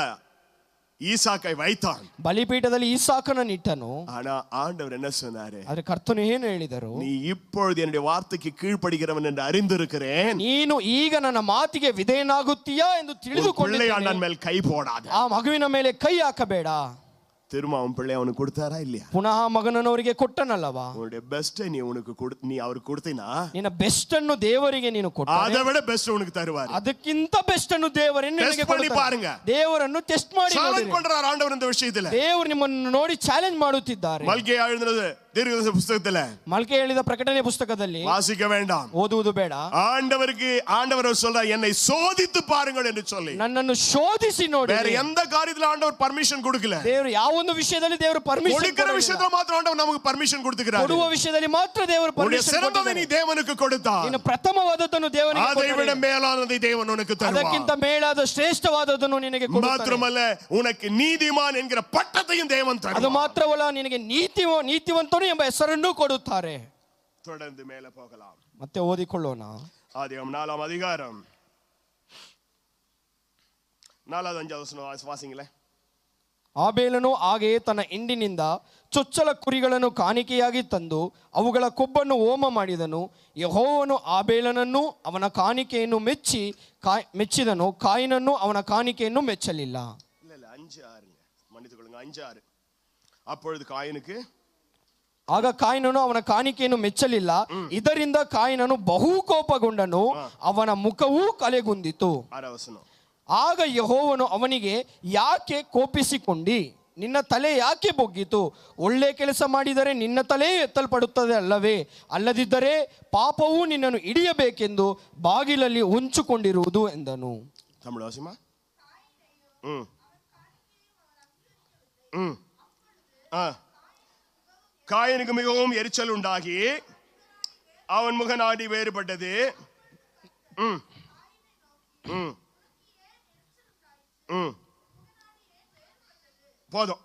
ஈசாக்கை வைத்தான். ಬಲಿಪೀಠದಲ್ಲಿ ಈಸಾಕನನ್ನು ಇಟ್ಟನು. ஆனா ஆண்டவர் என்ன சொன்னாரு? ಆದ್ರೆ ಕರ್ತನು ಏನು ಹೇಳಿದರು? நீ இப்பொழுது என்னுடைய வார்த்தைக்கு கீழ்ப்படுகிறவன் என்று அறிந்திருக்கிறேன். ನೀನು ಈಗ ನನ್ನ ಮಾತಿಗೆ ವಿಧೇಯನಾಗುತ್ತೀಯಾ ಎಂದು ತಿಳಿದುಕೊಂಡಿದ್ದೇನೆ. ನನ್ನ ಮೇಲೆ ಕೈ போடாத. ಆ ಮಗುವಿನ ಮೇಲೆ ಕೈ ಹಾಕಬೇಡ. திரும்ப அவன் பிள்ளை அவனுக்கு கொடுத்தாரா இல்லையா? ಪುನಃ ಮಗನನ್ನು ಅವರಿಗೆ ಕೊಟ್ಟನಲ್ಲವಾ? உன்னுடைய பெஸ்ட் நீ அவருக்கு கொடுத்தீனா, ನಿನ್ನ ಬೆಸ್ಟ್ ಅನ್ನು ದೇವರಿಗೆ ನೀನು ಕೊಟ್ಟರೆ அதை விட பெஸ்ட் உனக்கு தருவார். ಅದಕ್ಕಿಂತ ಬೆಸ್ಟ್ ಅನ್ನು ದೇವರು ನಿನಗೆ ಕೊಡ್ತಾರೆ. ದೇವರನ್ನು ಟೆಸ್ಟ್ ಮಾಡಿ ಚಾಲೆಂಜ್ பண்றார் ஆண்டவர் இந்த விஷயத்துல. ದೇವರು ನಿಮ್ಮನ್ನು ನೋಡಿ ಚಾಲೆಂಜ್ ಮಾಡುತ್ತಿದ್ದಾರೆ. ಮಲ್ಕಿಯ எழுதினது தீர்க்கதரிசன புத்தகத்துல, ಮಲ್ಕಿ ಹೇಳಿದ ಪ್ರಕಟಣೆ ಪುಸ್ತಕದಲ್ಲಿ வாசிக்க வேண்டாம், ಓದುವುದು ಬೇಡ. ஆண்டவர் சொல்றார், என்னை சோதித்து பாருங்கள் என்று சொல்லி. ನನ್ನನ್ನು ಶೋಧಿಸಿ ನೋಡಿ. வேற எந்த காரியத்துல ஆண்டவர் பர்மிஷன் கொடுக்கல. ದೇವರು ಯಾವ ಒಂದು ವಿಷಯದಲ್ಲಿ ದೇವರು ಪರ್ಮಿಷನ್ கொடுக்கிற விஷயத்துல ಮಾತ್ರ ஆண்டவர் நமக்கு ಪರ್ಮಿಷನ್ கொடுத்துக்கிறார். ಕೊಡುವ ವಿಷಯದಲ್ಲಿ ಮಾತ್ರ ದೇವರು ಪರ್ಮಿಷನ್ சிறந்ததை நீ தேவனுக்கு கொடுத்தார். ಇನ್ನು ಪ್ರಥಮವಾದದ್ದನ್ನು ದೇವರಿಗೆ அதை விட மேலானதை தேவன் உனக்கு தருவார். ಅದಕ್ಕಿಂತ ಮೇಲಾದ ಶ್ರೇಷ್ಠವಾದದ್ದನ್ನು ನಿನಗೆ ಕೊಡುತ್ತಾನೆ. ಮಾತ್ರವಲ್ಲ, உனக்கு நீதிமான் என்கிற ಪಟ್ಟத்தையும் தேவன் தருவார். ಅದು ಮಾತ್ರವಲ್ಲ, ನಿನಗೆ ನೀತಿವಂತನು ಎಂಬ ಹೆಸರನ್ನು ಕೊಡುತ್ತಾರೆ. தொடர்ந்து மேலே போகலாம். ಮತ್ತೆ ಓದಿಕೊಳ್ಳೋಣ. ஆதியாகமம் 4ஆம் அதிகாரம் 4-5 ವಾಸಿಂಗಲೇ. ಆಬೇಲನು ಹಾಗೆಯೇ ತನ್ನ ಹಿಂಡಿನಿಂದ ಚೊಚ್ಚಲ ಕುರಿಗಳನ್ನು ಕಾಣಿಕೆಯಾಗಿ ತಂದು ಅವುಗಳ ಕೊಬ್ಬನ್ನು ಹೋಮ ಮಾಡಿದನು. ಯೆಹೋವನು ಆಬೇಲನನ್ನು ಅವನ ಕಾಣಿಕೆಯನ್ನು ಮೆಚ್ಚಿದನು, ಕಾಯಿನನ್ನು ಅವನ ಕಾಣಿಕೆಯನ್ನು ಮೆಚ್ಚಲಿಲ್ಲ. 5:6 மன்னித்துக்கொள்ளுங்க, 5:6. அப்பொழுது காயினுக்கு, ಆಗ ಕಾಯಿನನು ಅವನ ಕಾಣಿಕೆಯನ್ನು ಮೆಚ್ಚಲಿಲ್ಲ. ಇದರಿಂದ ಕಾಯಿನನು ಬಹು ಕೋಪಗೊಂಡನು, ಅವನ ಮುಖವೂ ಕಲೆಗುಂದಿತು. ಆಗ ಯೆಹೋವನು ಅವನಿಗೆ, ಯಾಕೆ ಕೋಪಿಸಿಕೊಂಡಿ? ನಿನ್ನ ತಲೆ ಯಾಕೆ ಬೊಗ್ಗಿತು? ಒಳ್ಳೆ ಕೆಲಸ ಮಾಡಿದರೆ ನಿನ್ನ ತಲೆ ಎತ್ತಲ್ಪಡುತ್ತದೆ ಅಲ್ಲವೇ? ಅಲ್ಲದಿದ್ದರೆ ಪಾಪವು ನಿನ್ನನ್ನು ಹಿಡಿಯಬೇಕೆಂದು ಬಾಗಿಲಲ್ಲಿ ಹೊಂಚಿಕೊಂಡಿರುವುದು ಎಂದನು. காயனுக்கு மிகவும் எரிச்சல் உண்டாகி அவன் முகநாடி வேறுபட்டது. போதும்.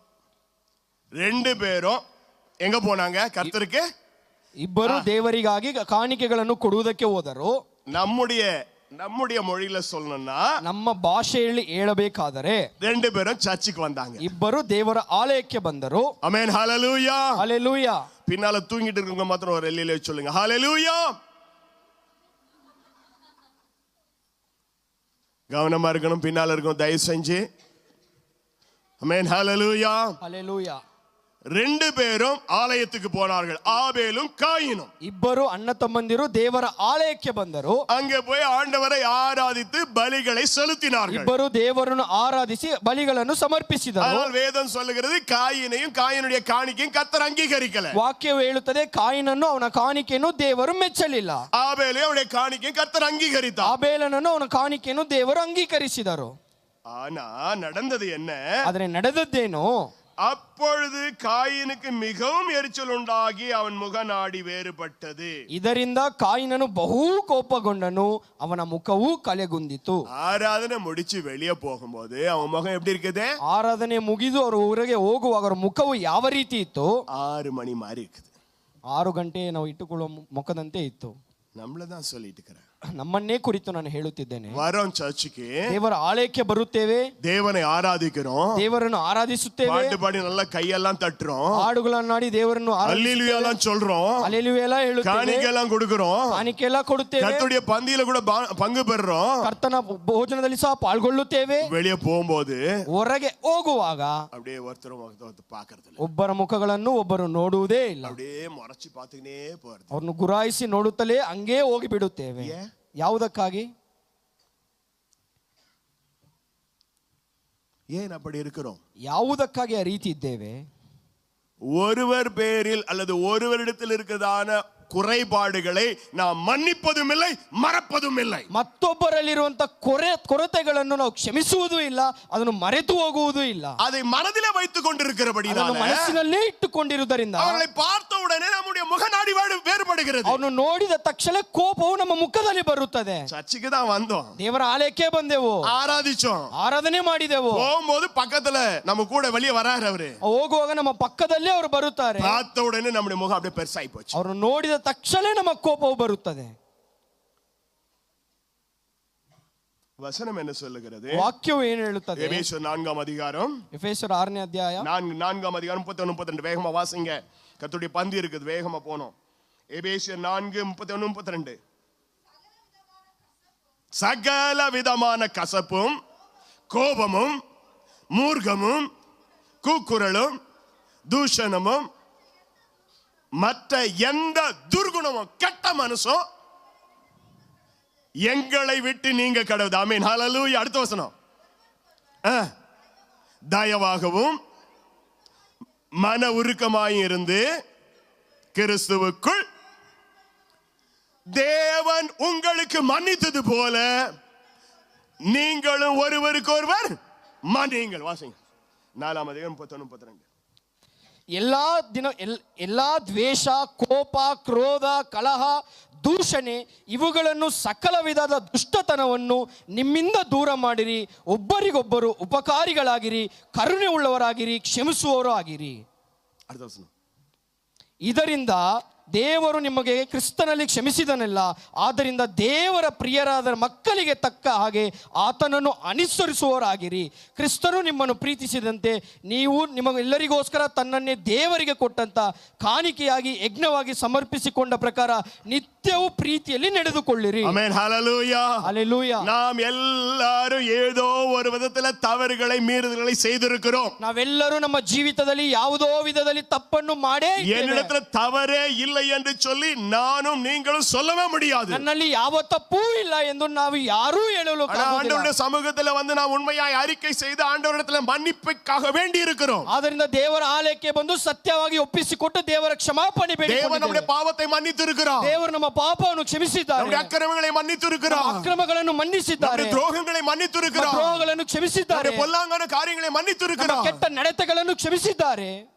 2 பேரும் எங்க போனாங்க? கர்த்தருக்கு ಇಬ್ಬರು ದೇವರಿಗಾಗಿ ಕಾಣಿಕೆಗಳನ್ನು ಕೊಡುವುದಕ್ಕೆ ಹೋದರು. நம்முடைய மொழியில சொல்லணும்னா, ನಮ್ಮ ಭಾಷೆಯಲ್ಲಿ ಹೇಳಬೇಕಾದರೆ 2 பேரும் சர்ச்சுக்கு வந்தாங்க. ಇಬ್ಬರು ದೇವರ ಆಲಯಕ್ಕೆ ಬಂದರು. ಆಮೆನ್, ஹalleluya, ஹalleluya. பின்னால தூங்கிட்டு இருக்கவங்க மாத்திரம் ஒரு அல்லேலூயா சொல்லுங்க. ஹalleluya. கவனமா இருக்கணும், பின்னால இருக்கணும் தயவு செஞ்சு. ஆமென், ஹalleluya, ஹalleluya. 2 பேரும் ಆಲಯಕ್ಕೆ போனார்கள், ஆபேலும் காயினும். ಇಬ್ಬರು ಅಣ್ಣ ತಮ್ಮಂದಿರು ದೇವರ ಆಲಯಕ್ಕೆ ಬಂದರು. அங்கே போய் ஆண்டவரை ஆராதித்து பலிகளை செலுத்தினார்கள். ಇಬ್ಬರು ದೇವರನ್ನು ಆರಾಧಿಸಿ ಬಲಿಗಳನ್ನು ಸಮರ್ಪಿಸಿದರು. ஆனால் வேதம் சொல்லுகிறது, காயினையும் காயினுடைய காணிக்கையும் கர்த்தர் அங்கீகரிக்கல. ವಾಕ್ಯವು ಹೇಳುತ್ತದೆ, ಕಾಯಿನನ್ನು ಅವನ ಕಾಣಿಕೆಯನ್ನು ದೇವರು ಮೆಚ್ಚಲಿಲ್ಲ. ஆபேலையும் அவருடைய காணிக்கையும் கர்த்தர் அங்கீகரித்தார். ಆಬೇಲನನ್ನು ಅವನ ಕಾಣಿಕೆಯನ್ನು ದೇವರು ಅಂಗೀಕರಿಸಿದರು. ஆனா நடந்தது என்ன? ಆದರೆ ನಡೆದದ್ದೇನು? அப்பொழுது காயினுக்கு மிகவும் எரிச்சல் உண்டாகி அவன் முகநாடி வேறுபட்டது. ಇದರಿಂದ ಕಾಯಿನನು ಬಹು ಕೋಪಗೊಂಡನು, ಅವನ ಮುಖವು ಕಲೆಗುಂದಿತು. ஆராதனை முடிச்சு வெளியே போகும்போது அவன் முகம் எப்படி இருக்குது? ಆರಾಧನೆ ಮುಗಿದು ಅವರು ಊರಿಗೆ ಹೋಗುವಾಗ ಅವರ ಮುಖವು ಯಾವ ರೀತಿ ಇತ್ತು? 6 மணி மாதிரி இருக்குது. 6 ಗಂಟೆ ನಾವು ಇಟ್ಟುಕೊಳ್ಳುವ ಮುಖದಂತೆ ಇತ್ತು. நம்மளதான் சொல்லிட்டு இருக்கிறேன். ನಮ್ಮನ್ನೇ ಕುರಿತು ನಾನು ಹೇಳುತ್ತಿದ್ದೇನೆ. வரோம் சர்ச்சுக்கு, ದೇವರ ಆಲಯಕ್ಕೆ ಬರುತ್ತೇವೆ, தேவனை ஆராதிக்கிறோம், ದೇವರನ್ನು ಆರಾಧಿಸುತ್ತೇವೆ, பாட்டு பாடி நல்லா கையெல்லாம் தட்டுறோம், ಹಾಡುಗಳನ್ನು ಹಾಡಿ ದೇವರನ್ನು அல்லேலூயா எல்லாம் சொல்றோம், ಹಲ್ಲೆಲೂಯಾ ಎಲ್ಲ ಹೇಳುತ್ತೇವೆ, காணிக்கை எல்லாம் கொடுக்கிறோம், ಕಾಣಿಕೆ ಎಲ್ಲ ಕೊಡುತ್ತೇವೆ, கர்த்தருடைய பந்தியில கூட பங்கு பெறுறோம், ಕರ್ತನ ಭೋಜನದಲ್ಲಿ ಸಹ ಪಾಲ್ಗೊಳ್ಳುತ್ತೇವೆ. வெளியே போகும்போது ಹೊರಗೆ ಹೋಗುವಾಗ அப்படியே ஒருத்தர் பாக்குறது இல்ல, ಒಬ್ಬರ ಮುಖಗಳನ್ನು ಒಬ್ಬರು ನೋಡುವುದೇ ಇಲ್ಲ, அப்படியே முறைச்சு பாத்துக்கினே போறது, ಅವ್ರನ್ನು ಗುರಾಯಿಸಿ ನೋಡುತ್ತಲೇ ಹಂಗೇ ಹೋಗಿ ಬಿಡುತ್ತೇವೆ. ಯಾವುದಕ್ಕಾಗಿ? ஏன் அப்படி இருக்கிறோம்? ಯಾವುದಕ್ಕಾಗಿ ಆ ರೀತಿ ಇದ್ದೇವೆ? ஒருவர் பேரில் அல்லது ஒருவரிடத்தில் இருக்கிறதான குறைபாடுகளை நாம் மன்னிப்பதும் இல்லை, மறப்பதும் இல்லை. ಮತ್ತೊಬ್ಬರಲ್ಲಿರುವಂತ ಕೊರತೆಗಳನ್ನು ನಾವು ಕ್ಷಮಿಸುವುದೂ ಇಲ್ಲ, ಅದನ್ನು ಮರೆತು ಹೋಗುವುದೂ ಇಲ್ಲ. அதை மனதிலே வைத்துக் கொண்டிருக்கிறபடியால், ಮನಸ್ಸಿನಲ್ಲೇ ಇಟ್ಟುಕೊಂಡಿರುವುದರಿಂದ அவர்களை பார்த்த உடனே நம்முடைய முகநாடி வேறுபடுகிறது. ಅವನು ನೋಡಿದ ತಕ್ಷಣ ಕೋಪವು ನಮ್ಮ ಮುಖದಲ್ಲಿ ಬರುತ್ತದೆ. சர்ச்சுக்கு தான் வந்தோம், ದೇವರ ಆಲಯಕ್ಕೆ ಬಂದೆವು, ஆராதிச்சோம், ಆರಾಧನೆ ಮಾಡಿದೆವು, போகும்போது பக்கத்துல நம்ம கூட வெளியே வராரு, அவரு ಹೋಗುವಾಗ ನಮ್ಮ ಪಕ್ಕದಲ್ಲೇ ಅವರು ಬರುತ್ತಾರೆ. பார்த்த உடனே நம்முடைய முகம் அப்படியே பெருசாகி போச்சு. ಅವರು ನೋಡಿದ ತಕ್ಷಣ ನಮ್ಮ ಕೋಪವು ಬರುತ್ತದೆ. வசனம் என்ன சொல்லுகிறது? ವಾಕ್ಯವು ಏನು ಹೇಳುತ್ತದೆ? எபேசியர் 4ஆம் அதிகாரம், ಎಫೆಸರ್ 6ನೇ ಅಧ್ಯಾಯ 4ஆம் அதிகாரம் 31 32 வேகமா வாசிங்க. கர்த்தருடைய பந்தி இருக்குது, வேகமா போனோம். எபேசியர் 4 31 32. சகல விதமான கசப்பும் கோபமும் மூர்க்கமும் கூக்குரலும் தூஷணமும் மற்ற எந்த துர்குணமும் கெட்ட மனசும் எங்களை விட்டு நீங்க கடவுது. ஆமென், ஹல்லேலூயா. அடுத்த வசனம், தயவாகவும் மன உருக்கமாயும் இருந்து கிறிஸ்துவுக்குள் தேவன் உங்களுக்கு மன்னித்தது போல நீங்களும் ஒருவருக்கு ஒருவர் மன்னியுங்கள். வாசிங்க 4ஆம் அதிகாரம் 31 32. ಎಲ್ಲಾ ದ್ವೇಷ, ಕೋಪ, ಕ್ರೋಧ, ಕಲಹ, ದೂಷಣೆ ಇವುಗಳನ್ನು ಸಕಲ ವಿಧದ ದುಷ್ಟತನವನ್ನು ನಿಮ್ಮಿಂದ ದೂರ ಮಾಡಿರಿ. ಒಬ್ಬರಿಗೊಬ್ಬರು ಉಪಕಾರಿಗಳಾಗಿರಿ, ಕರುಣೆ ಉಳ್ಳವರಾಗಿರಿ, ಕ್ಷಮಿಸುವವರು ಆಗಿರಿ. ಇದರಿಂದ ದೇವರು ನಿಮಗೆ ಕ್ರಿಸ್ತನಲ್ಲಿ ಕ್ಷಮಿಸಿದನಲ್ಲ, ಆದ್ದರಿಂದ ದೇವರ ಪ್ರಿಯರಾದ ಮಕ್ಕಳಿಗೆ ತಕ್ಕ ಹಾಗೆ ಆತನನ್ನು ಅನುಸರಿಸುವವರಾಗಿರಿ. ಕ್ರಿಸ್ತನು ನಿಮ್ಮನ್ನು ಪ್ರೀತಿಸಿದಂತೆ ನೀವು ನಿಮಗೆಲ್ಲರಿಗೋಸ್ಕರ ತನ್ನನ್ನೇ ದೇವರಿಗೆ ಕೊಟ್ಟಂತ ಕಾಣಿಕೆಯಾಗಿ ಯಜ್ಞವಾಗಿ ಸಮರ್ಪಿಸಿಕೊಂಡ ಪ್ರಕಾರ ನಿತ್ಯವೂ ಪ್ರೀತಿಯಲ್ಲಿ ನಡೆದುಕೊಳ್ಳಿರಿ. Amen, hallelujah, hallelujah. நாம் எல்லாரும் ஏதோ ஒரு விதத்துல தவறுகளை மீறுதல்களை செய்திருக்கிறோம். ನಾವೆಲ್ಲರೂ ನಮ್ಮ ಜೀವಿತದಲ್ಲಿ ಯಾವುದೋ ವಿಧದಲ್ಲಿ ತಪ್ಪನ್ನು ಮಾಡೇ என்னிடத்துல தவறே இல்லை என்று சொல்லி நானும் நீங்களும் சொல்லவே முடியாது. ನನ್ನಲ್ಲಿ ಯಾವ ತಪ್ಪೂ ಇಲ್ಲ ಎಂದು ನಾವು ಯಾರೂ ಹೇಳಲು ஆண்டவருடைய சமூகத்துல வந்து நாம் உண்மையாய் அறிக்கை செய்து ஆண்டவரிடத்துல மன்னிப்புக்காக வேண்டி இருக்கிறோம். ಆದ್ದರಿಂದ ದೇವರ ಆಲಯಕ್ಕೆ ಬಂದು ಸತ್ಯವಾಗಿ ಒಪ್ಪಿಸಿಕೊಟ್ಟು ದೇವರ ಕ್ಷಮಾಪಣೆ ಬೇಡಿಕೊಂಡಿದ್ದೇವೆ. தேவன் நம்முடைய பாவத்தை மன்னித்திருக்கிறார். ದೇವರು ನಮ್ಮ ಪಾಪವನ್ನು ಕ್ಷಮಿಸಿದ್ದಾರೆ. நம்முடைய அக்கிரமங்களை மன்னித்திருக்கிறார். ಅಕ್ರಮಗಳನ್ನು ಮನ್ನಿಸಿದ್ದಾರೆ. நம்முடைய துரோகங்களை மன்னித்திருக்கிறார். ದ್ರೋಹಗಳನ್ನು ಕ್ಷಮಿಸಿದ್ದಾರೆ. நம்முடைய பொல்லாங்கான காரியங்களை மன்னித்திருக்கிறார். ಕೆಟ್ಟ ನಡೆತಗಳನ್ನು ಕ್ಷಮಿಸಿದ್ದಾರೆ.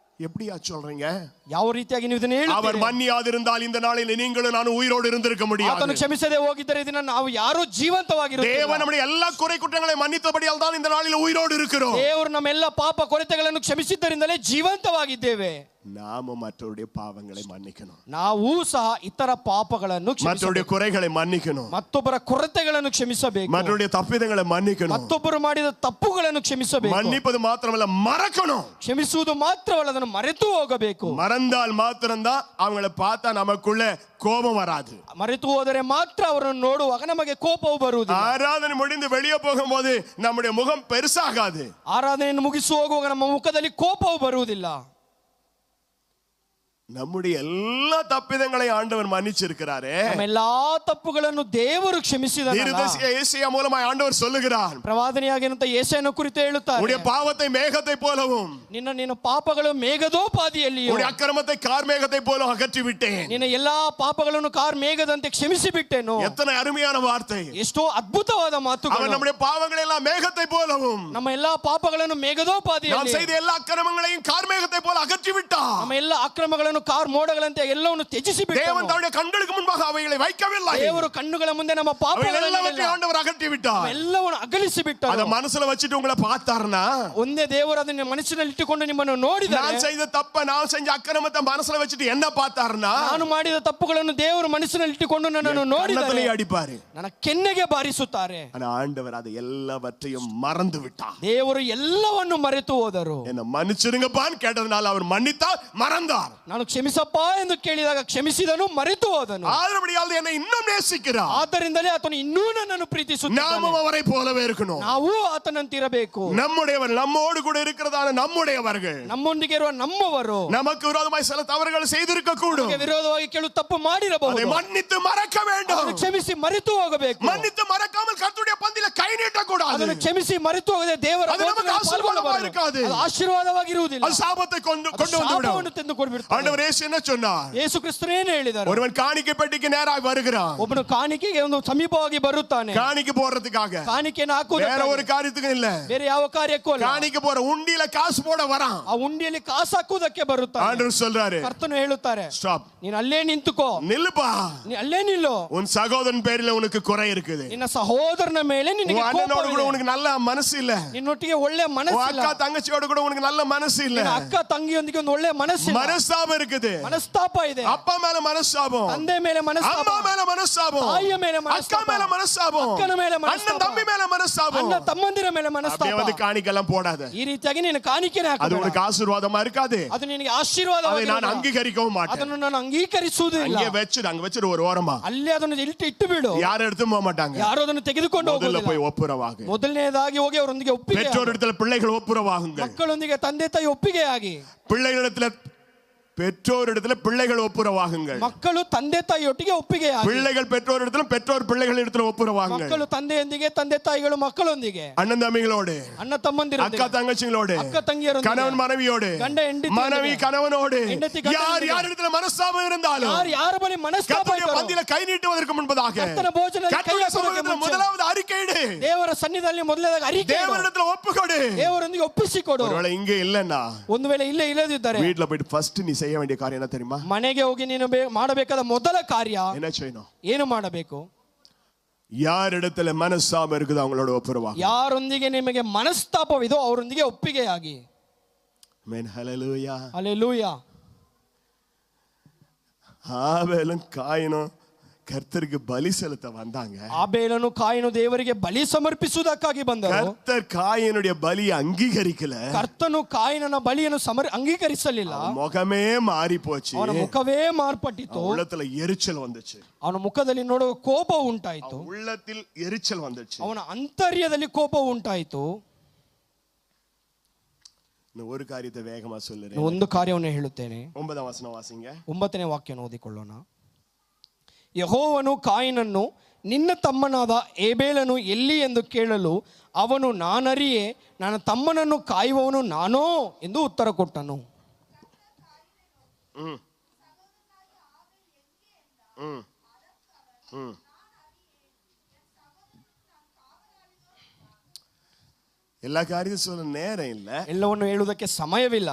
எப்படியா சொல்றீங்க? ಯಾವ ರೀತಿಯಾಗಿ ನೀವು ಇದನ್ನು ಹೇಳುತ್ತೀರಿ? அவர் மன்னியாதிருந்தால் இந்த நாளில் நீங்களும் நானும் உயிரோடு இருந்திருக்க முடியாது. ಆತನು ಕ್ಷಮಿಸದೆ ಹೋಗಿದ್ದರೆ ದಿನ ನಾವು ಯಾರು ಜೀವಂತವಾಗಿರುತ್ತೇವೆ. தேவன் நம்முடைய எல்லா குறை குற்றங்களை மன்னித்தபடியால் தான் இந்த நாளில் உயிரோடு இருக்கிறோம். ದೇವರು ನಮ್ಮ ಎಲ್ಲ ಪಾಪ ಕೊರತೆಗಳನ್ನು ಕ್ಷಮಿಸಿದ್ದರಿಂದಲೇ ಜೀವಂತವಾಗಿದ್ದೇವೆ. நாம மற்றவருடைய பாவங்களை மன்னிக்கணும். ನಾವು ಸಹ ಇತರ ಪಾಪಗಳನ್ನು மற்றவருடைய குறைகளை மன்னிக்கணும். ಮತ್ತೊಬ್ಬರ ಕೊರತೆಗಳನ್ನು ಕ್ಷಮಿಸಬೇಕು. மற்றவருடைய தப்பிதங்களை மன்னிக்கணும். ಮತ್ತೊಬ್ಬರು ಮಾಡಿದ ತಪ್ಪುಗಳನ್ನು ಕ್ಷಮಿಸಬೇಕು. மன்னிப்பது மாத்திரமல்ல, மறக்கணும். ಕ್ಷಮಿಸುವುದು ಮಾತ್ರವಲ್ಲ, ಅದನ್ನು ಮರೆತು ಹೋಗಬೇಕು. மறந்தால் மாத்திரம்தான் அவங்களை பார்த்தா நமக்குள்ள கோபம் வராது. ಮರೆತು ಹೋದರೆ ಮಾತ್ರ ಅವರನ್ನು ನೋಡುವಾಗ ನಮಗೆ ಕೋಪವು ಬರುವುದಿಲ್ಲ. ஆராதனை முடிந்து வெளியே போகும்போது நம்முடைய முகம் பெருசாகாது. ಆರಾಧನೆಯನ್ನು ಮುಗಿಸಿ ಹೋಗುವಾಗ ನಮ್ಮ ಮುಖದಲ್ಲಿ ಕೋಪವು ಬರುವುದಿಲ್ಲ. நம்முடைய எல்லா தப்பிதங்களையும் ஆண்டவர் மன்னிச்சிருக்கிறாரே. ನಮ್ಮ ಎಲ್ಲಾ ತಪ್ಪುಗಳನ್ನು ದೇವರು ಕ್ಷಮಿಸಿದನಲ್ಲ. தீர்க்கதரிசி ஏசாயா மூலமாய் ஆண்டவர் சொல்லுகிறார். ಪ್ರವಾದನೆಯಾಗಿರುವಂತ ಯೆಶಾಯನ ಕುರಿತು ಹೇಳುತ್ತಾರೆ, உன்னுடைய பாவத்தை மேகத்தை போலவும் ನಿನ್ನ ಪಾಪಗಳು ಮೇಘದೋಪಾದಿಯಲ್ಲಿಯೂ உன்னுடைய அக்கிரமத்தை கார்மேகத்தை போல அகற்றி விட்டேன். ನಿನ್ನ ಎಲ್ಲಾ ಪಾಪಗಳನ್ನು ಕಾರ್ ಮೇಘದಂತೆ ಕ್ಷಮಿಸಿ ಬಿಟ್ಟೆನು. எத்தனை அருமையான வார்த்தை! ಎಷ್ಟೋ ಅದ್ಭುತವಾದ ಮಾತುಗಳು. அவன் நம்முடைய பாவங்களை எல்லாம் மேகத்தை போலவும், ನಮ್ಮ ಎಲ್ಲಾ ಪಾಪಗಳನ್ನು ಮೇಘದೋಪಾದಿಯಲ್ಲಿ, நாம் செய்த எல்லா அக்கிரமங்களையும் கார்மேகத்தை போல அகற்றி விட்டார். ನಮ್ಮ ಎಲ್ಲಾ ಅಕ್ರಮಗಳನ್ನು ಕಾರ್ ಮೋಡಗಳಂತೆ ಎಲ್ಲವನ್ನು ತ್ಯಜಿಸಿ ಬಿಟ್ಟನು. தேவன் தன்னுடைய கண்களுக்கு முன்பாக அவைகளை வைக்கவில்லை. ದೇವರು ಕಣ್ಣುಗಳ ಮುಂದೆ ನಮ್ಮ ಪಾಪಗಳನ್ನು ஆண்டவர் அகற்றி விட்டார். ಎಲ್ಲವನ್ನು ಅಗಲಿಸಿ ಬಿಟ್ಟನು. அத மனசுல வச்சிட்டு உங்களை பார்த்தார்னா, ಒಂದೇ ದೇವರು ಅದನ್ನ ಮನಸ್ಸಿನಲ್ಲಿ ಇಟ್ಟುಕೊಂಡು ನಿಮ್ಮನ್ನು ನೋಡಿದರೆ, நான் செய்த தப்ப நான் செஞ்ச அக்கிரமத்தை மனசுல வச்சிட்டு என்ன பார்த்தார்னா, ನಾನು ಮಾಡಿದ ತಪ್ಪುಗಳನ್ನು ದೇವರು ಮನಸ್ಸಿನಲ್ಲಿ ಇಟ್ಟುಕೊಂಡು ನನ್ನನ್ನು ನೋಡಿದರೆ அடிப்பாரு, ನನ್ನ ಕೆನ್ನೆಗೆ ಬಾರಿಸುತ್ತಾರೆ. ஆனா ஆண்டவர் அதை எல்லாவற்றையும் மறந்து விட்டார். ದೇವರು ಎಲ್ಲವನ್ನು ಮರೆತು ಹೋದರು. என்ன மன்னிச்சிருங்கப்பான்னு கேட்டதனால அவர் மன்னித்தார், மறந்தார். ನಾನು ಕ್ಷಮಿಸಪ್ಪ ಎಂದು ಕೇಳಿದಾಗ ಕ್ಷಮಿಸಿದನು, ಮರೆತು ಹೋದನು. ஆதரபடியால் என்னை இன்னும் நேசிக்கிறார். ಆದ್ದರಿಂದಲೇ ಆತನು ಇನ್ನೂ ನನ್ನನ್ನು ಪ್ರೀತಿಸುತ್ತಾನೆ. நாமும் அவரை போலவே இருக்கணும். ನಾವು ಆತನಂತಿರಬೇಕು. நம்முடையவர், நம்மோடு கூட இருக்கிறதான நம்முடையவர்கள், ನಮ್ಮೊಂದಿಗೆ ಇರುವ ನಮ್ಮವರು நமக்கு விரோதமாய் சில தவறுகள் செய்திருக்க கூடும். ವಿರೋಧವಾಗಿ ಕೆಲವು ತಪ್ಪು ಮಾಡಿರಬಹುದು. அதை மன்னித்து மறக்க வேண்டும். ಕ್ಷಮಿಸಿ ಮರೆತು ಹೋಗಬೇಕು. மன்னித்து மறக்காமல் கர்த்தருடைய பந்தியில கை நீட்ட கூடாது. ಅದನ್ನು ಕ್ಷಮಿಸಿ ಮರೆತು ಹೋಗದೆ ದೇವರ ಆಶೀರ್ವಾದವಾಗಿರುವುದಿಲ್ಲ. அது சாபத்தை கொண்டு வந்து ತಂದು ಕೊಡ್ಬಿಡ್ತಾರೆ. ஆண்டவர் இயேசு என்ன சொன்னார்? ಯೇಸು ಕ್ರಿಸ್ತರು ಏನು ಹೇಳಿದರು? ஒருவன் காணிக்கை பெட்டிக்கு நேராக வருகிறான். ಒಬ್ಬನು ಕಾಣಿಕೆಗೆ ಒಂದು ಸಮೀಪವಾಗಿ ಬರುತ್ತಾನೆ. காணிக்கை போடுறதுக்காக, ಕಾಣಿಕೆಯನ್ನು ಹಾಕುವುದಕ್ಕೆ, வேற ஒரு காரியத்துக்கு இல்ல, ಬೇರೆ ಯಾವ ಕಾರ್ಯಕ್ಕೂ ಅಲ್ಲ. காணிக்கை போற உண்டியில காசு போட வரான். ಆ ಉಂಡಿಯಲ್ಲಿ ಕಾಸು ಹಾಕುವುದಕ್ಕೆ ಬರುತ್ತಾನೆ. ஆண்டவர் சொல்றாரு, ಕರ್ತನು ಹೇಳುತ್ತಾರೆ, ஸ்டாப், ನೀನು ಅಲ್ಲೇ ನಿಂತುಕೋ, நில்லுப்பா, ನೀ ಅಲ್ಲೇ ನಿಲ್ಲು. உன் சகோதரன் பேரில உனக்கு குறை இருக்குது. ನಿನ್ನ ಸಹೋದರನ ಮೇಲೆ ನಿನಗೆ ಕೋಪ அண்ணனோட கூட ಇದೆ. உனக்கு நல்ல மனசு இல்ல. ನಿನ್ನೊಟ್ಟಿಗೆ ಒಳ್ಳೆ ಮನಸ್ಸು ಇಲ್ಲ. அக்கா தங்கச்சியோட கூட உனக்கு நல்ல மனசு இல்ல. ನಿನ್ನ ಅಕ್ಕ ತಂಗಿಯೊಂದಿಗೆ ಒಂದು ಒಳ್ಳೆ ಮನಸ್ಸು ಇಲ್ಲ. மனஸ்தாபம் இருக்குது. ಮನಸ್ತಾಪ ಇದೆ. அப்பா மேல மனஸ்தாபம், ತಂದೆ ಮೇಲೆ ಮನಸ್ತಾಪ, அம்மா மேல மனஸ்தாபம், ತಾಯಿಯ ಮೇಲೆ அக்கா ಮನಸ್ತಾಪ, மேல மனஸ்தாபம், ಅಕ್ಕನ ಅಕ್ಕನ ಮೇಲೆ அண்ணன் தம்பி மேல மனஸ்தாபம், ಅಣ್ಣ ತಮ್ಮಂದಿರ ಮೇಲೆ அப்படியே ಮನಸ್ತಾಪ. வந்து காணிக்கெல்லாம் போடாத. ಈ ರೀತಿಯಾಗಿ ನೀನು ಕಾಣಿಕೆನೇ அது ಹಾಕಬೇಡ. உனக்கு ஆசீர்வாதமா இருக்காது. ಅದು ನಿನಗೆ ಆಶೀರ್ವಾದ. அதை நான் அங்கீகரிக்கவும் மாட்டேன். ಅದನ್ನು ನಾನು ಅಂಗೀಕರಿಸುವುದಿಲ್ಲ. அங்கே வச்சிரு ஒரு ஓரமா. ಅಲ್ಲೇ ಅದನ್ನು ಇಟ್ಟು ಬಿಡು. யாரும் எடுத்து போக மாட்டாங்க. ಯಾರು ಅದನ್ನು ತೆಗೆದುಕೊಂಡು முதல்ல ಹೋಗುವುದಿಲ್ಲ. போய் ஒப்புரவாகு. ಮೊದಲನೇದಾಗಿ ಹೋಗಿ ಅವರೊಂದಿಗೆ ಒಪ್ಪಿಗೆ. பெற்றோரிடத்துல பிள்ளைகள் ஒப்புரவாகுங்கள். ಮಕ್ಕಳೊಂದಿಗೆ ತಂದೆ ತಾಯಿ ಒಪ್ಪಿಗೆಯಾಗಿ. பிள்ளைகளிடத்துல பெற்றோரிடத்துல பிள்ளைகள் ஒப்புரவாகுங்கள். ಮಕ್ಕಳು ತಂದೆ ತಾಯಿಯೊಟ್ಟಿಗೆ ಒಪ್ಪಿಗೆಯಾಗಿ. பிள்ளைகள் பெற்றோரிடத்துல பெற்றோர் பிள்ளைகளிடத்துல ஒப்புரவாகுங்கள். ಮಕ್ಕಳು ತಂದೆಯೊಂದಿಗೆ ತಂದೆ ತಾಯಿಗಳು ಮಕ್ಕಳೊಂದಿಗೆ. அண்ணன் தம்பிகளோடு, ಅಣ್ಣ ತಮ್ಮಂದಿರೊಂದಿಗೆ, அக்கா தங்கச்சிகளோடு, ಅಕ್ಕ ತಂಗಿಯರೊಂದಿಗೆ, கணவன் மனைவியோடு, ಗಂಡ ಹೆಂಡತಿ, மனைவி கணவனோடு, ಹೆಂಡತಿ ಗಂಡನೊಂದಿಗೆ, யாரிடத்துல மனஸ்தாபம் இருந்தாலும் ಯಾರ ಬಳಿ ಮನಸ್ತಾಪ கர்த்தருடைய ಇದ್ದಾರೋ பந்தியில கை நீட்டுவதற்கு முன்பதாக ಕರ್ತನ ಭೋಜನದಲ್ಲಿ ಕೈ கர்த்தருடைய ಹಾಕುವುದಕ್ಕೆ சமூகத்தில் ಮುಂಚೆ முதலாவது அறிக்கையிடு. ದೇವರ ಸನ್ನಿಧಿಯಲ್ಲಿ ಮೊದಲನೇದಾಗಿ ಅರಿಕೆ ಇಡು. தேவனிடத்துல ஒப்புக்கொடு. ದೇವರೊಂದಿಗೆ ಒಪ್ಪಿಸಿಕೊಡು. ஒருவேளை இங்க இல்லன்னா ಒಂದು ವೇಳೆ ಇಲ್ಲೇ ಇಲ್ಲದಿದ್ದರೆ வீட்ல போயிட்டு ஃபர்ஸ்ட் நீ செய்ய வேண்டிய காரியம் என்ன தெரியுமா? ಮನೆಗೆ ಹೋಗಿ ನೀನು ಮಾಡಬೇಕಾದ ಮೊದಲ ಕಾರ್ಯ என்ன செய்யணும்? ಏನು ಮಾಡಬೇಕು? யாரிடத்துல மனஸ்தாபம் இருக்குது அவங்களோட ஒப்புரவாகு. ಯಾರೊಂದಿಗೆ ನಿಮಗೆ ಮನಸ್ತಾಪವಿದೋ ಅವರೊಂದಿಗೆ ಒಪ್ಪಿಗೆಯಾಗಿ. ಆಮೆನ್. ಹalleluya. ಹalleluya. ஆபேலும் காயினும் கர்த்தருக்கு பலி செலுத்த வந்தாங்க. ಆಬೇಲನು ಕಾಯಿನು ದೇವರಿಗೆ ಬಲಿ ಸಮರ್ಪಿಸುವುದಕ್ಕಾಗಿ ಬಂದರು. கர்த்தர் காயினுடைய பலியை அங்கீகரிக்கல. ಕರ್ತನು ಕಾಯಿನನ ಬಲಿಯನ್ನು ಅಂಗೀಕರಿಸಲಿಲ್ಲ. முகமே மாறி போச்சு. ಅವನ ಮುಖವೇ ಮಾರ್ಪಟ್ಟಿತು. உள்ளத்துல எரிச்சல் வந்துச்சு. ಅವನ ಮುಖದಲ್ಲಿ ನೋಡುವ ಕೋಪ ಉಂಟಾಯಿತು. உள்ளத்தில் எரிச்சல் வந்துச்சு. ಅವನ ಅಂತರ್ಯದಲ್ಲಿ ಕೋಪ ಉಂಟಾಯಿತು. ஒரு காரியத்தை வேகமா சொல்லுறேன். ಒಂದು ಕಾರ್ಯವನ್ನು ಹೇಳುತ್ತೇನೆ. 9ನೇ ವಚನ ವಾಸಿಂಗ. 9ನೇ ವಾಕ್ಯವನ್ನು ಓದಿಕೊಳ್ಳೋಣ. ಯೆಹೋವನು ಕಾಯಿನನ್ನು, ನಿನ್ನ ತಮ್ಮನಾದ ಏಬೇಲನು ಎಲ್ಲಿ ಎಂದು ಕೇಳಲು ಅವನು, ನಾನರಿಯೆ, ನನ್ನ ತಮ್ಮನನ್ನು ಕಾಯುವವನು ನಾನೋ ಎಂದು ಉತ್ತರ ಕೊಟ್ಟನು. எல்லா காரியத்தையும் சொல்ல நேரம் இல்ல. ಎಲ್ಲವನ್ನು ಹೇಳುವುದಕ್ಕೆ ಸಮಯವಿಲ್ಲ.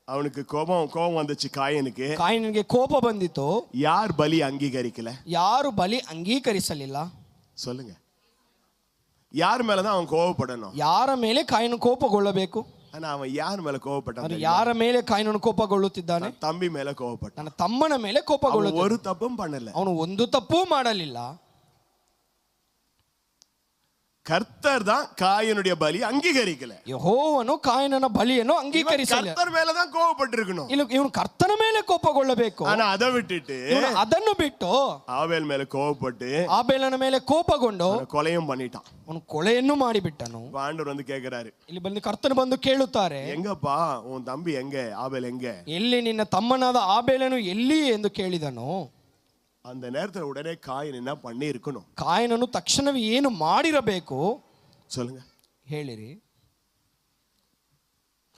அவனுக்கு கோபம் வந்துச்சு காயினுக்கு. ಕಾಯಿನಿಗೆ ಕೋಪ ಬಂದಿತು. யார் பலி அங்கீகரிக்கல? ಯಾರು ಬಲಿ ಅಂಗೀಕರಿಸಲಿಲ್ಲ? சொல்லுங்க. யார் மேலதான் அவன் கோபப்படணும்? ಯಾರ ಮೇಲೆ ಕಾಯಿನು ಕೋಪಗೊಳ್ಳಬೇಕು? ஆனா அவன் யார் மேல கோபப்பட்டான்? ಯಾರ ಮೇಲೆ ಕಾಯಿನನು ಕೋಪಗೊಳ್ಳುತ್ತಿದ್ದಾನೆ? தம்பி மேல கோபப்பட்டான். ನನ್ನ ತಮ್ಮನ ಮೇಲೆ ಕೋಪಗೊಳ್ಳುತ್ತಿದ್ದಾನೆ. ஒரு தப்பும் பண்ணல. ಅವನು ಒಂದು ತಪ್ಪೂ ಮಾಡಲಿಲ್ಲ. கர்த்தர் தான் காயினுடைய பலி அங்கீகரிக்கல. ಯೆಹೋವನು ಕಾಯಿನನ ಬಲಿಯನ್ನು ಅಂಗೀಕರಿಸಲಿಲ್ಲ. கர்த்தர் மேல தான் கோபப்பட்டிருக்கணும். ಇವನು ಕರ್ತನ ಮೇಲೆ ಕೋಪಗೊಳ್ಳಬೇಕು. ஆனா அதை விட்டுட்டு ಅದನ್ನು ಬಿಟ್ಟು ஆபேல் மேல கோபப்பட்டு ಆಬೇಲನ ಮೇಲೆ ಕೋಪಗೊಂಡು கொலையும் பண்ணிட்டான். ಅವನು ಕೊಲೆಯನ್ನು ಮಾಡಿಬಿಟ್ಟನು. ஆண்டவர் வந்து கேக்குறாரு, ಇಲ್ಲಿ ಬಂದು ಕರ್ತನು ಬಂದು ಕೇಳುತ್ತಾರೆ, எங்கப்பா உன் தம்பி எங்க? ஆபேல் எங்க? ಎಲ್ಲಿ ನಿನ್ನ ತಮ್ಮನಾದ ಆಬೇಲನು ಎಲ್ಲಿ ಎಂದು ಕೇಳಿದನು. அந்த நேரத்துல உடனே காயின் என்ன பண்ணி இருக்கணும்? ಕಾಯಿನನು ತಕ್ಷಣವೇ ಏನು ಮಾಡಿರಬೇಕು? சொல்லுங்க, ಹೇಳಿರಿ.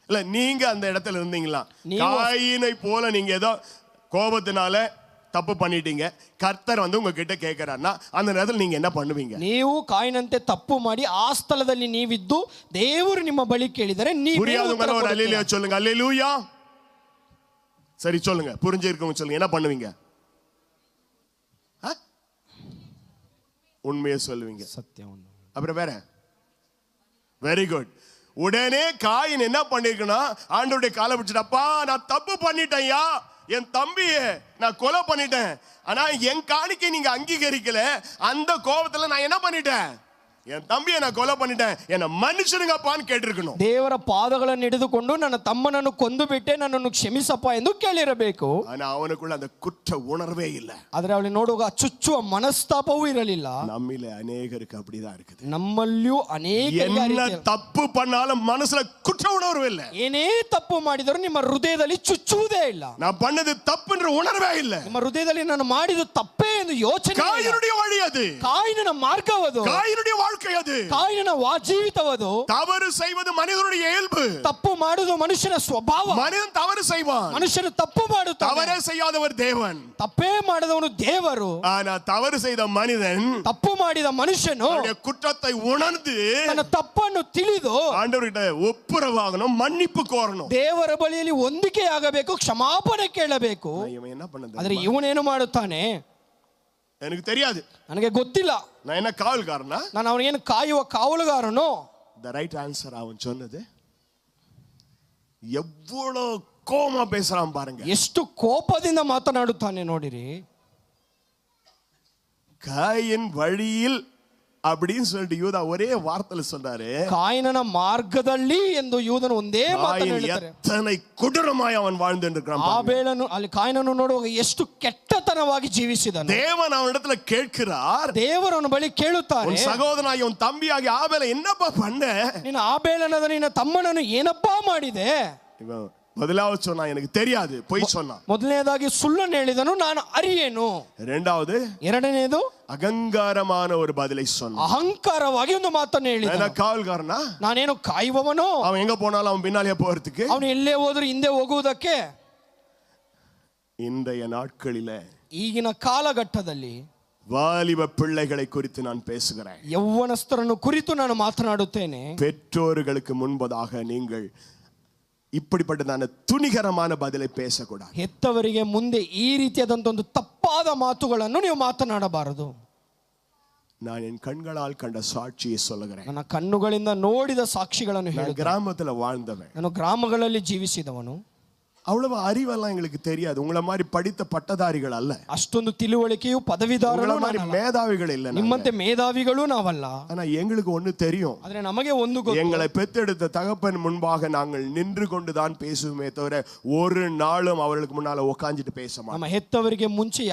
இல்ல நீங்க அந்த இடத்துல இருந்தீங்களா? காயினை போல நீங்க ஏதோ கோபத்தினால தப்பு பண்ணிட்டீங்க, கர்த்தர் வந்து உங்ககிட்ட கேட்கிறாருன்னா அந்த நேரத்துல நீங்க என்ன பண்ணுவீங்க? ನೀವು ಕಾಯಿನಂತೆ ತಪ್ಪು ಮಾಡಿ ಆ ಸ್ಥಳದಲ್ಲಿ ನೀವಿದ್ದು ದೇವರು ನಿಮ್ಮ ಬಳಿ ಕೇಳಿದರೆ ನೀವು புரியாதவங்க ஒரு அல்லேலூயா சொல்லுங்க. அல்லேலூயா. சரி சொல்லுங்க, புரிஞ்சிருக்கவங்க சொல்லுங்க, என்ன பண்ணுவீங்க? உண்மையை சொல்லுவீங்க. ಸತ್ಯವನ್ನು. அப்புறம் வேற? Very good. உடனே காயின் என்ன பண்ணிருக்கனா, ஆண்டவருடைய காலை பிடிச்சிட்டப்பா, நான் தப்பு பண்ணிட்டேன்யா, என் தம்பியை நான் கொலை பண்ணிட்டேன், ஆனா என் காணிக்கை நீங்க அங்கீகரிக்கல, அந்த கோபத்துல நான் என்ன பண்ணிட்டேன், என் தம்பியை நான் கொலை பண்ணிட்டேன், என்ன மன்னிச்சிடுங்கப்பான்னு கேட்டிருக்கணும். ದೇವರ ಪಾದಗಳನ್ನು ಹಿಡಿದುಕೊಂಡು ನನ್ನ ತಮ್ಮನನ್ನು ಕೊಂದು ಬಿಟ್ಟೆ, ನನ್ನನ್ನು ಕ್ಷಮಿಸಪ್ಪ ಎಂದು ಕೇಳಿರಬೇಕು. ஆனா அவனுக்குள்ள அந்த குற்ற உணர்வே இல்ல. ಆದರೆ ಅವಳು ನೋಡುವಾಗ ಚುಚ್ಚುವ ಮನಸ್ತಾಪವೂ ಇರಲಿಲ್ಲ. நம்மில அநேகருக்கு அப்படிதான் இருக்குது. ನಮ್ಮಲ್ಲಿಯೂ ಅನೇಕ என்ன தப்பு பண்ணாலும் மனசுல குற்ற உணர்வு இல்ல. ಏನೇ ತಪ್ಪು ಮಾಡಿದರೂ ನಿಮ್ಮ ಹೃದಯದಲ್ಲಿ ಚುಚ್ಚುವುದೇ ಇಲ್ಲ. நான் பண்ணது தப்புன்ற உணர்வே இல்ல. ನಿಮ್ಮ ಹೃದಯದಲ್ಲಿ ನಾನು ಮಾಡಿದ್ದು ತಪ್ಪೇ ಎಂದು ಯೋಚನೆ. ಕಾಯಿನುடைய வழி அது. ಕಾಯಿನನ ಮಾರ್ಗವದು. ಕಾಯಿನುடைய வாழ்க்கை ಅದು. ಕಾಯಿನನ ಜೀವಿತವದು. தவறு செய்வது மனிதனுடைய இயல்பு. ತಪ್ಪು ಮಾಡುವುದು ಮನುಷ್ಯನ ಸ್ವಭಾವ. மனிதன் தவறு செய்வான். ಮನುಷ್ಯನು ತಪ್ಪು ಮಾಡುತ್ತಾನೆ. தவறே செய்யாதவர் தேவன். ತಪ್ಪೇ ಮಾಡದವನು ದೇವರು. ஆனா தவறு செய்த மனிதன், ತಪ್ಪು ಮಾಡಿದ ಮನುಷ್ಯನು அவனுடைய குற்றத்தை உணர்ந்து ತನ್ನ ತಪ್ಪನ್ನು ತಿಳಿದು ஆண்டவர்கிட்ட ஒப்புரவாகணும், மன்னிப்பு கோரணும். ದೇವರ ಬಳಿಯಲ್ಲಿ ಹೊಂದಿಕೆಯಾಗಬೇಕು, ಕ್ಷಮಾಪಣೆ ಕೇಳಬೇಕು. இவன் என்ன பண்ணது? ಆದರೆ ಇವನೇನು ಮಾಡುತ್ತಾನೆ? எனக்கு தெரியாது, ನನಗೆ ಗೊತ್ತಿಲ್ಲ. நான் என்ன காவல்காரனா? ನಾನು ಅವನಿಗೇನು ಕಾಯುವ ಕಾವಲುಗಾರನೋ? த ரைட் ஆன்சர் அவன் சொன்னது. எவ்வளவு கோபமா பேசுறான் பாருங்க. ಎಷ್ಟು ಕೋಪದಿಂದ ಮಾತನಾಡುತ್ತಾನೆ ನೋಡಿರಿ. காயின் வழியில் அப்படின்னு சொல்லிட்டு யூதா ஒரே வார்த்தையில சொன்னாரு, ಕಾಯಿನನ ಮಾರ್ಗದಲ್ಲಿ ಎಂದು ಯೂದನು ಒಂದೇ ಮಾತನ್ನು ಹೇಳ್ತಾರೆ. எத்தனை கொடூரமாய் அவன் வாழ்ந்து இருக்கிறான். ಆಬೇಲನು ಅಲ್ಲಿ ಕಾಯಿನನ್ನು ನೋಡುವಾಗ ಎಷ್ಟು ಕೆಟ್ಟತನವಾಗಿ ಜೀವಿಸಿದನು. தேவன் அவனிடத்துல கேட்கிறார், ದೇವರು ಅವನ ಬಳಿ ಕೇಳುತ್ತಾರೆ, உன் சகோதரனாகிய உன் தம்பியாகிய ஆபேலை என்னப்பா பண்ண? ನಿನ್ನ ಆಬೇಲನಾದ ನಿನ್ನ ತಮ್ಮನನ್ನು ಏನಪ್ಪಾ ಮಾಡಿದೆ? இவன் முதலாவது சொன்னா எனக்கு தெரியாது, பொய் சொன்னான். ಮೊದಲನೇದಾಗಿ ಸುಳ್ಳನ್ನು ಹೇಳಿದನು, ನಾನು ಅರಿಯೇನು. ಎರಡನೇದು அகங்காரமான ஒரு பதிலை சொன்னான். ಅಹಂಕಾರವಾಗಿ ಒಂದು ಮಾತನ್ನು ಹೇಳಿದ. காவல்காரனா, ನಾನೇನು ಕಾಯುವವನು, அவன் எங்க போனாலும் அவன் பின்னாலே போறதுக்கு, ಅವನು ಎಲ್ಲೇ ಹೋದ್ರು ಹಿಂದೆ ಹೋಗುವುದಕ್ಕೆ. இன்றைய நாட்களில ಈಗಿನ ಕಾಲಘಟ್ಟದಲ್ಲಿ வாலிப பிள்ளைகளை குறித்து நான் பேசுகிறேன். ಯೌವನಸ್ಥರನ್ನು ಕುರಿತು ನಾನು ಮಾತನಾಡುತ್ತೇನೆ. பெற்றோர்களுக்கு முன்பதாக நீங்கள் இப்படிப்பட்டதான துணிகரமான பதிலை பேசக்கூடாது. ಹೆತ್ತವರಿಗೆ ಮುಂದೆ ಈ ರೀತಿಯಾದಂತ ಒಂದು ತಪ್ಪಾದ ಮಾತುಗಳನ್ನು ನೀವು ಮಾತನಾಡಬಾರದು. நான் என் கண்களால் கண்ட சாட்சியை சொல்லுகிறேன். ನನ್ನ ಕಣ್ಣುಗಳಿಂದ ನೋಡಿದ ಸಾಕ್ಷಿಗಳನ್ನು ಹೇಳುತ್ತೇನೆ. கிராமத்துல வாழ்ந்தவன், ನಾನು ಗ್ರಾಮಗಳಲ್ಲಿ ಜೀವಿಸಿದವನು. அவ்வளவு அறிவெல்லாம் எங்களுக்கு தெரியாது. உங்களை மாதிரி படித்த பட்டதாரிகள் அல்ல. ಅಷ್ಟೊಂದು ತಿಳುವಳಿಕೆಯು ಪದವೀಧರರು மாதிரி மேதாவிகள் இல்ல. ನಿಮ್ಮಂತೆ ಮೇಧಾವಿಗಳು ನಾವಲ್ಲ. ஆனா எங்களுக்கு ஒண்ணு தெரியும். ಆದ್ರೆ ನಮಗೆ ಒಂದು ಗೊತ್ತು. எங்களை பெத்தெடுத்த தகப்பன் முன்பாக நாங்கள் நின்று கொண்டுதான் பேசுவோமே தவிர ஒரு நாளும் அவர்களுக்கு முன்னால உட்கார்ந்துட்டு பேச மாட்டோம். ನಮ್ಮ ಹೆತ್ತವರಿಗೆ ಮುಂಚೆ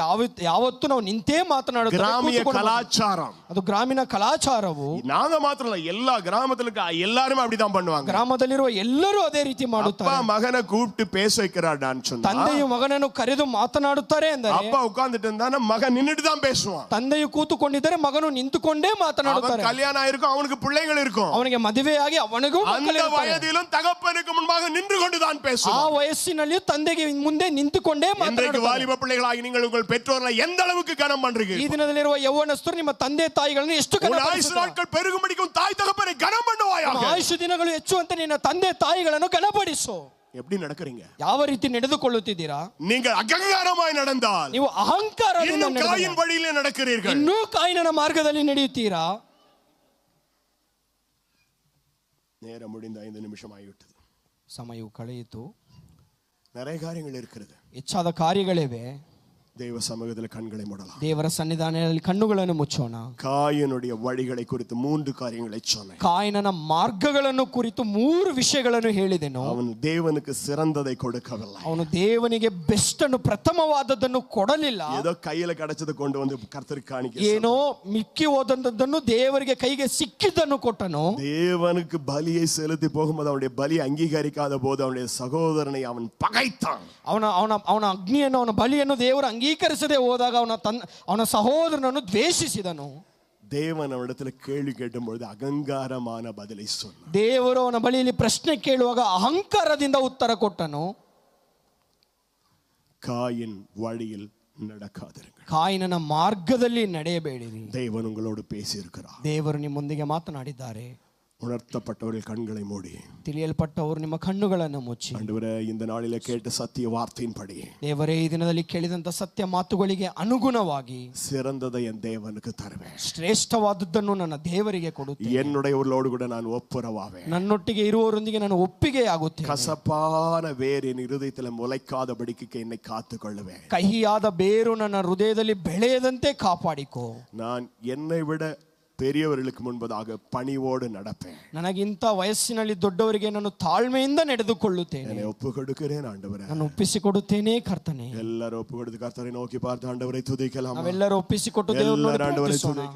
ಯಾವತ್ತೂ ನಾವು ನಿಂತೇ ಮಾತನಾಡುತ್ತೇವೆ. கிராமிய கலாச்சாரம், ಅದು ಗ್ರಾಮೀಣ ಕಲಾಚಾರವು. நாங்க மாத்திரம் இல்ல, எல்லா கிராமத்துல எல்லாரும் அப்படிதான் பண்ணுவாங்க. ಗ್ರಾಮದಲ್ಲಿರುವ ಎಲ್ಲರೂ ಅದೇ ರೀತಿ ಮಾಡುತ್ತಾರೆ. அப்பா மகனை கூப்பிட்டு பேச ತಂದೆಯು ಮಗನನ್ನು ಕರೆದು ಮಾತನಾಡುತ್ತಾರೆ ಎಂದರೆ, அப்பா உட்கார்ந்துட்டு இருந்தா மகன் நின்னுட்டு தான் பேசுவான். ತಂದೆಯು ಕೂತುಕೊಂಡಿದ್ದರೆ ಮಗನು ನಿಂತುಕೊಂಡೇ ಮಾತನಾಡುತ್ತಾರೆ. கல்யாணம் ஆயிருக்கும், அவனுக்கு பிள்ளைகள் இருக்கும், ಅವನಿಗೆ ಮದುವೆಯಾಗಿ ಅವನಿಗೂ அந்த வயதிலும் தகப்பனுக்கு முன்பாக நின்று கொண்டு தான் பேசுவான். ಆ ವಯಸ್ಸಿನಲ್ಲಿ ತಂದೆಗೆ ಮುಂದೆ ನಿಂತುಕೊಂಡೇ ಮಾತನಾಡುತ್ತಾರೆ. வாலிப பிள்ளைகளாகி நீங்கள் உங்கள் பெற்றோரை எந்த அளவுக்கு கனம் பண்றீங்க? ಈ ದಿನದಲ್ಲಿರುವ ಯೌವನಸ್ಥರು ನಿಮ್ಮ ತಂದೆ ತಾಯಿಗಳನ್ನು ಎಷ್ಟು கனம் பண்ணுತ್ತಾರೆ? ಆಯುಷ್ ನಾட்கள் பெருகும்படிக்கும் தாய் தகப்பனை கனம் பண்ணுவாயாக. ಆಯುಷ್ ದಿನಗಳು ಹೆಚ್ಚುವಂತೆ ನಿನ್ನ ತಂದೆ ತಾಯಿಗಳನ್ನು ಗಣಪಡಿಸು. எப்படி நடக்கறீங்க? ಯಾವ ರೀತಿ ನಡೆದುಕೊಳ್ಳುತ್ತಿದ್ದೀರಾ? நீங்கள் அகங்காரமாய் நடந்தால், ನೀವು ಅಹಂಕಾರದಿಂದ இன்னும் காயின் வழியிலே நடக்கிறீர்கள். ಇನ್ನೂ ಕಾಯಿನನ ಮಾರ್ಗದಲ್ಲಿ ನಡೆಯುತ್ತೀರಾ? நேரம் முடிந்த 5 நிமிஷம் ஆகிவிட்டது. ಸಮಯವು ಕಳೆಯಿತು. நிறைய காரியங்கள் இருக்கிறது. ಹೆಚ್ಚಾದ ಕಾರ್ಯಗಳಿವೆ. தேவ சமூகத்தில் கண்களை மூடலாம். ದೇವರ ಸನ್ನಿಧಾನದಲ್ಲಿ ಕಣ್ಣುಗಳನ್ನು ಮುಚ್ಚೋಣ. ಕಾಯಿನುடைய வழிகளை குறித்து 3 காரியங்களை சொன்னேன். ಕಾಯಿನನ ಮಾರ್ಗಗಳನ್ನು ಕುರಿತು 3 ವಿಷಯಗಳನ್ನು ಹೇಳಿದೆನು. ಅವನು ದೇವನಿಗೆ ಸಿರಂದதை கொடுக்கவில்லை. ಅವನು ದೇವನಿಗೆ ಬೆಸ್ಟ್ ಅನ್ನು ಪ್ರಥಮವಾದದ್ದನ್ನು ಕೊಡಲಿಲ್ಲ. ஏதோ கையில கிடைச்சது கொண்டு வந்து கர்த்தருக்கு காணிக்கை. ಏನೋ ಮಿಕ್ಕಿ ಹೋದಂತದ್ದನ್ನು ದೇವರಿಗೆ ಕೈಗೆ ಸಿಕ್ಕಿದ್ದನ್ನು ಕೊಟ್ಟನು. தேவனுக்கு பலியை செலுத்தி போகும்போது அவனுடைய பலி அங்கீகரிக்காத போது அவனுடைய சகோதரனை அவன் பகைத்தான். ಅವನ ಅಗ್ನಿಯನ್ನು ಅವನ ಬಲಿಯನ್ನು ದೇವರು ಅಂಗೀಕರಿಸದೆ ಹೋದಾಗ ಅವನ ಸಹೋದರನನ್ನು ದ್ವೇಷಿಸಿದನು. தேவன் அவனிடத்துல கேள்வி கேட்டும்பொழுது அகங்காரமான பதிலை சொன்னார். ದೇವರು ಅವನ ಬಳಿಯಲ್ಲಿ ಪ್ರಶ್ನೆ ಕೇಳುವಾಗ ಅಹಂಕಾರದಿಂದ ಉತ್ತರ ಕೊಟ್ಟನು. காயின் வழியில் நடக்காதிருங்கள். ಕಾಯಿನನ ಮಾರ್ಗದಲ್ಲಿ ನಡೆಯಬೇಡಿರಿ. தேவன் உங்களோடு பேசியிருக்கிறார். ದೇವರು ನಿಮ್ಮೊಂದಿಗೆ ಮಾತನಾಡಿದ್ದಾರೆ. உணர்த்தப்பட்டவர்கள் கண்களை மூடி, ತಿಳಿಯಲ್ಪಟ್ಟವರು ನಿಮ್ಮ ಕಣ್ಣುಗಳನ್ನು ಮುಚ್ಚಿ, ஆண்டவரே இந்த நாளிலே கேட்ட சத்திய வார்த்தையின்படி, ದೇವರೇ ಈ ದಿನದಲ್ಲಿ ಕೇಳಿದಂತ ಸತ್ಯ ಮಾತುಗಳಿಗೆ ಅನುಗುಣವಾಗಿ சிறந்ததை என் தேவனுக்கு தருவேன். ಶ್ರೇಷ್ಠವಾದದ್ದನ್ನು ನನ್ನ ದೇವರಿಗೆ ಕೊಡುತ್ತೇನೆ. என்னுடையவர்களோடு கூட நான் ஒப்புரவாவேன். ನನ್ನೊಟ್ಟಿಗೆ ಇರುವವರೊಂದಿಗೆ ನಾನು ಒಪ್ಪಿಗೆ ಆಗುತ್ತೇನೆ. கசப்பான வேர் என் இருதயத்தில் முளைக்காதபடிக்கு என்னை காத்துக்கொள்ளுவேன். ಕಹಿಯಾದ ಬೇರು ನನ್ನ ಹೃದಯದಲ್ಲಿ ಬೆಳೆಯದಂತೆ ಕಾಪಾಡಿಕೋ. நான் என்னை விட பெரியவர்களுக்கு முன்பதாக பணிவோடு நடப்பேன். ನನಗಿಂತ ವಯಸ್ಸಿನಲ್ಲಿ ದೊಡ್ಡವರಿಗೆ ನಾನು ತಾಳ್ಮೆಯಿಂದ ನಡೆದುಕೊಳ್ಳುತ್ತೇನೆ. என்னை ஒப்பு கொடுக்கிறேன் ஆண்டவரே. ನಾನು ಒಪ್ಪಿಸಿಕೊಡುತ್ತೇನೆ ಕರ್ತನೇ. எல்லாரும் ஒப்பு கொடுத்து கர்த்தரை நோக்கி பார்த்து ஆண்டவரை துதிக்கலாம். ನಾವೆಲ್ಲರೂ ಒಪ್ಪಿಸಿಕೊಟ್ಟು ದೇವರನ್ನು ಸ್ತುತಿಸೋಣ.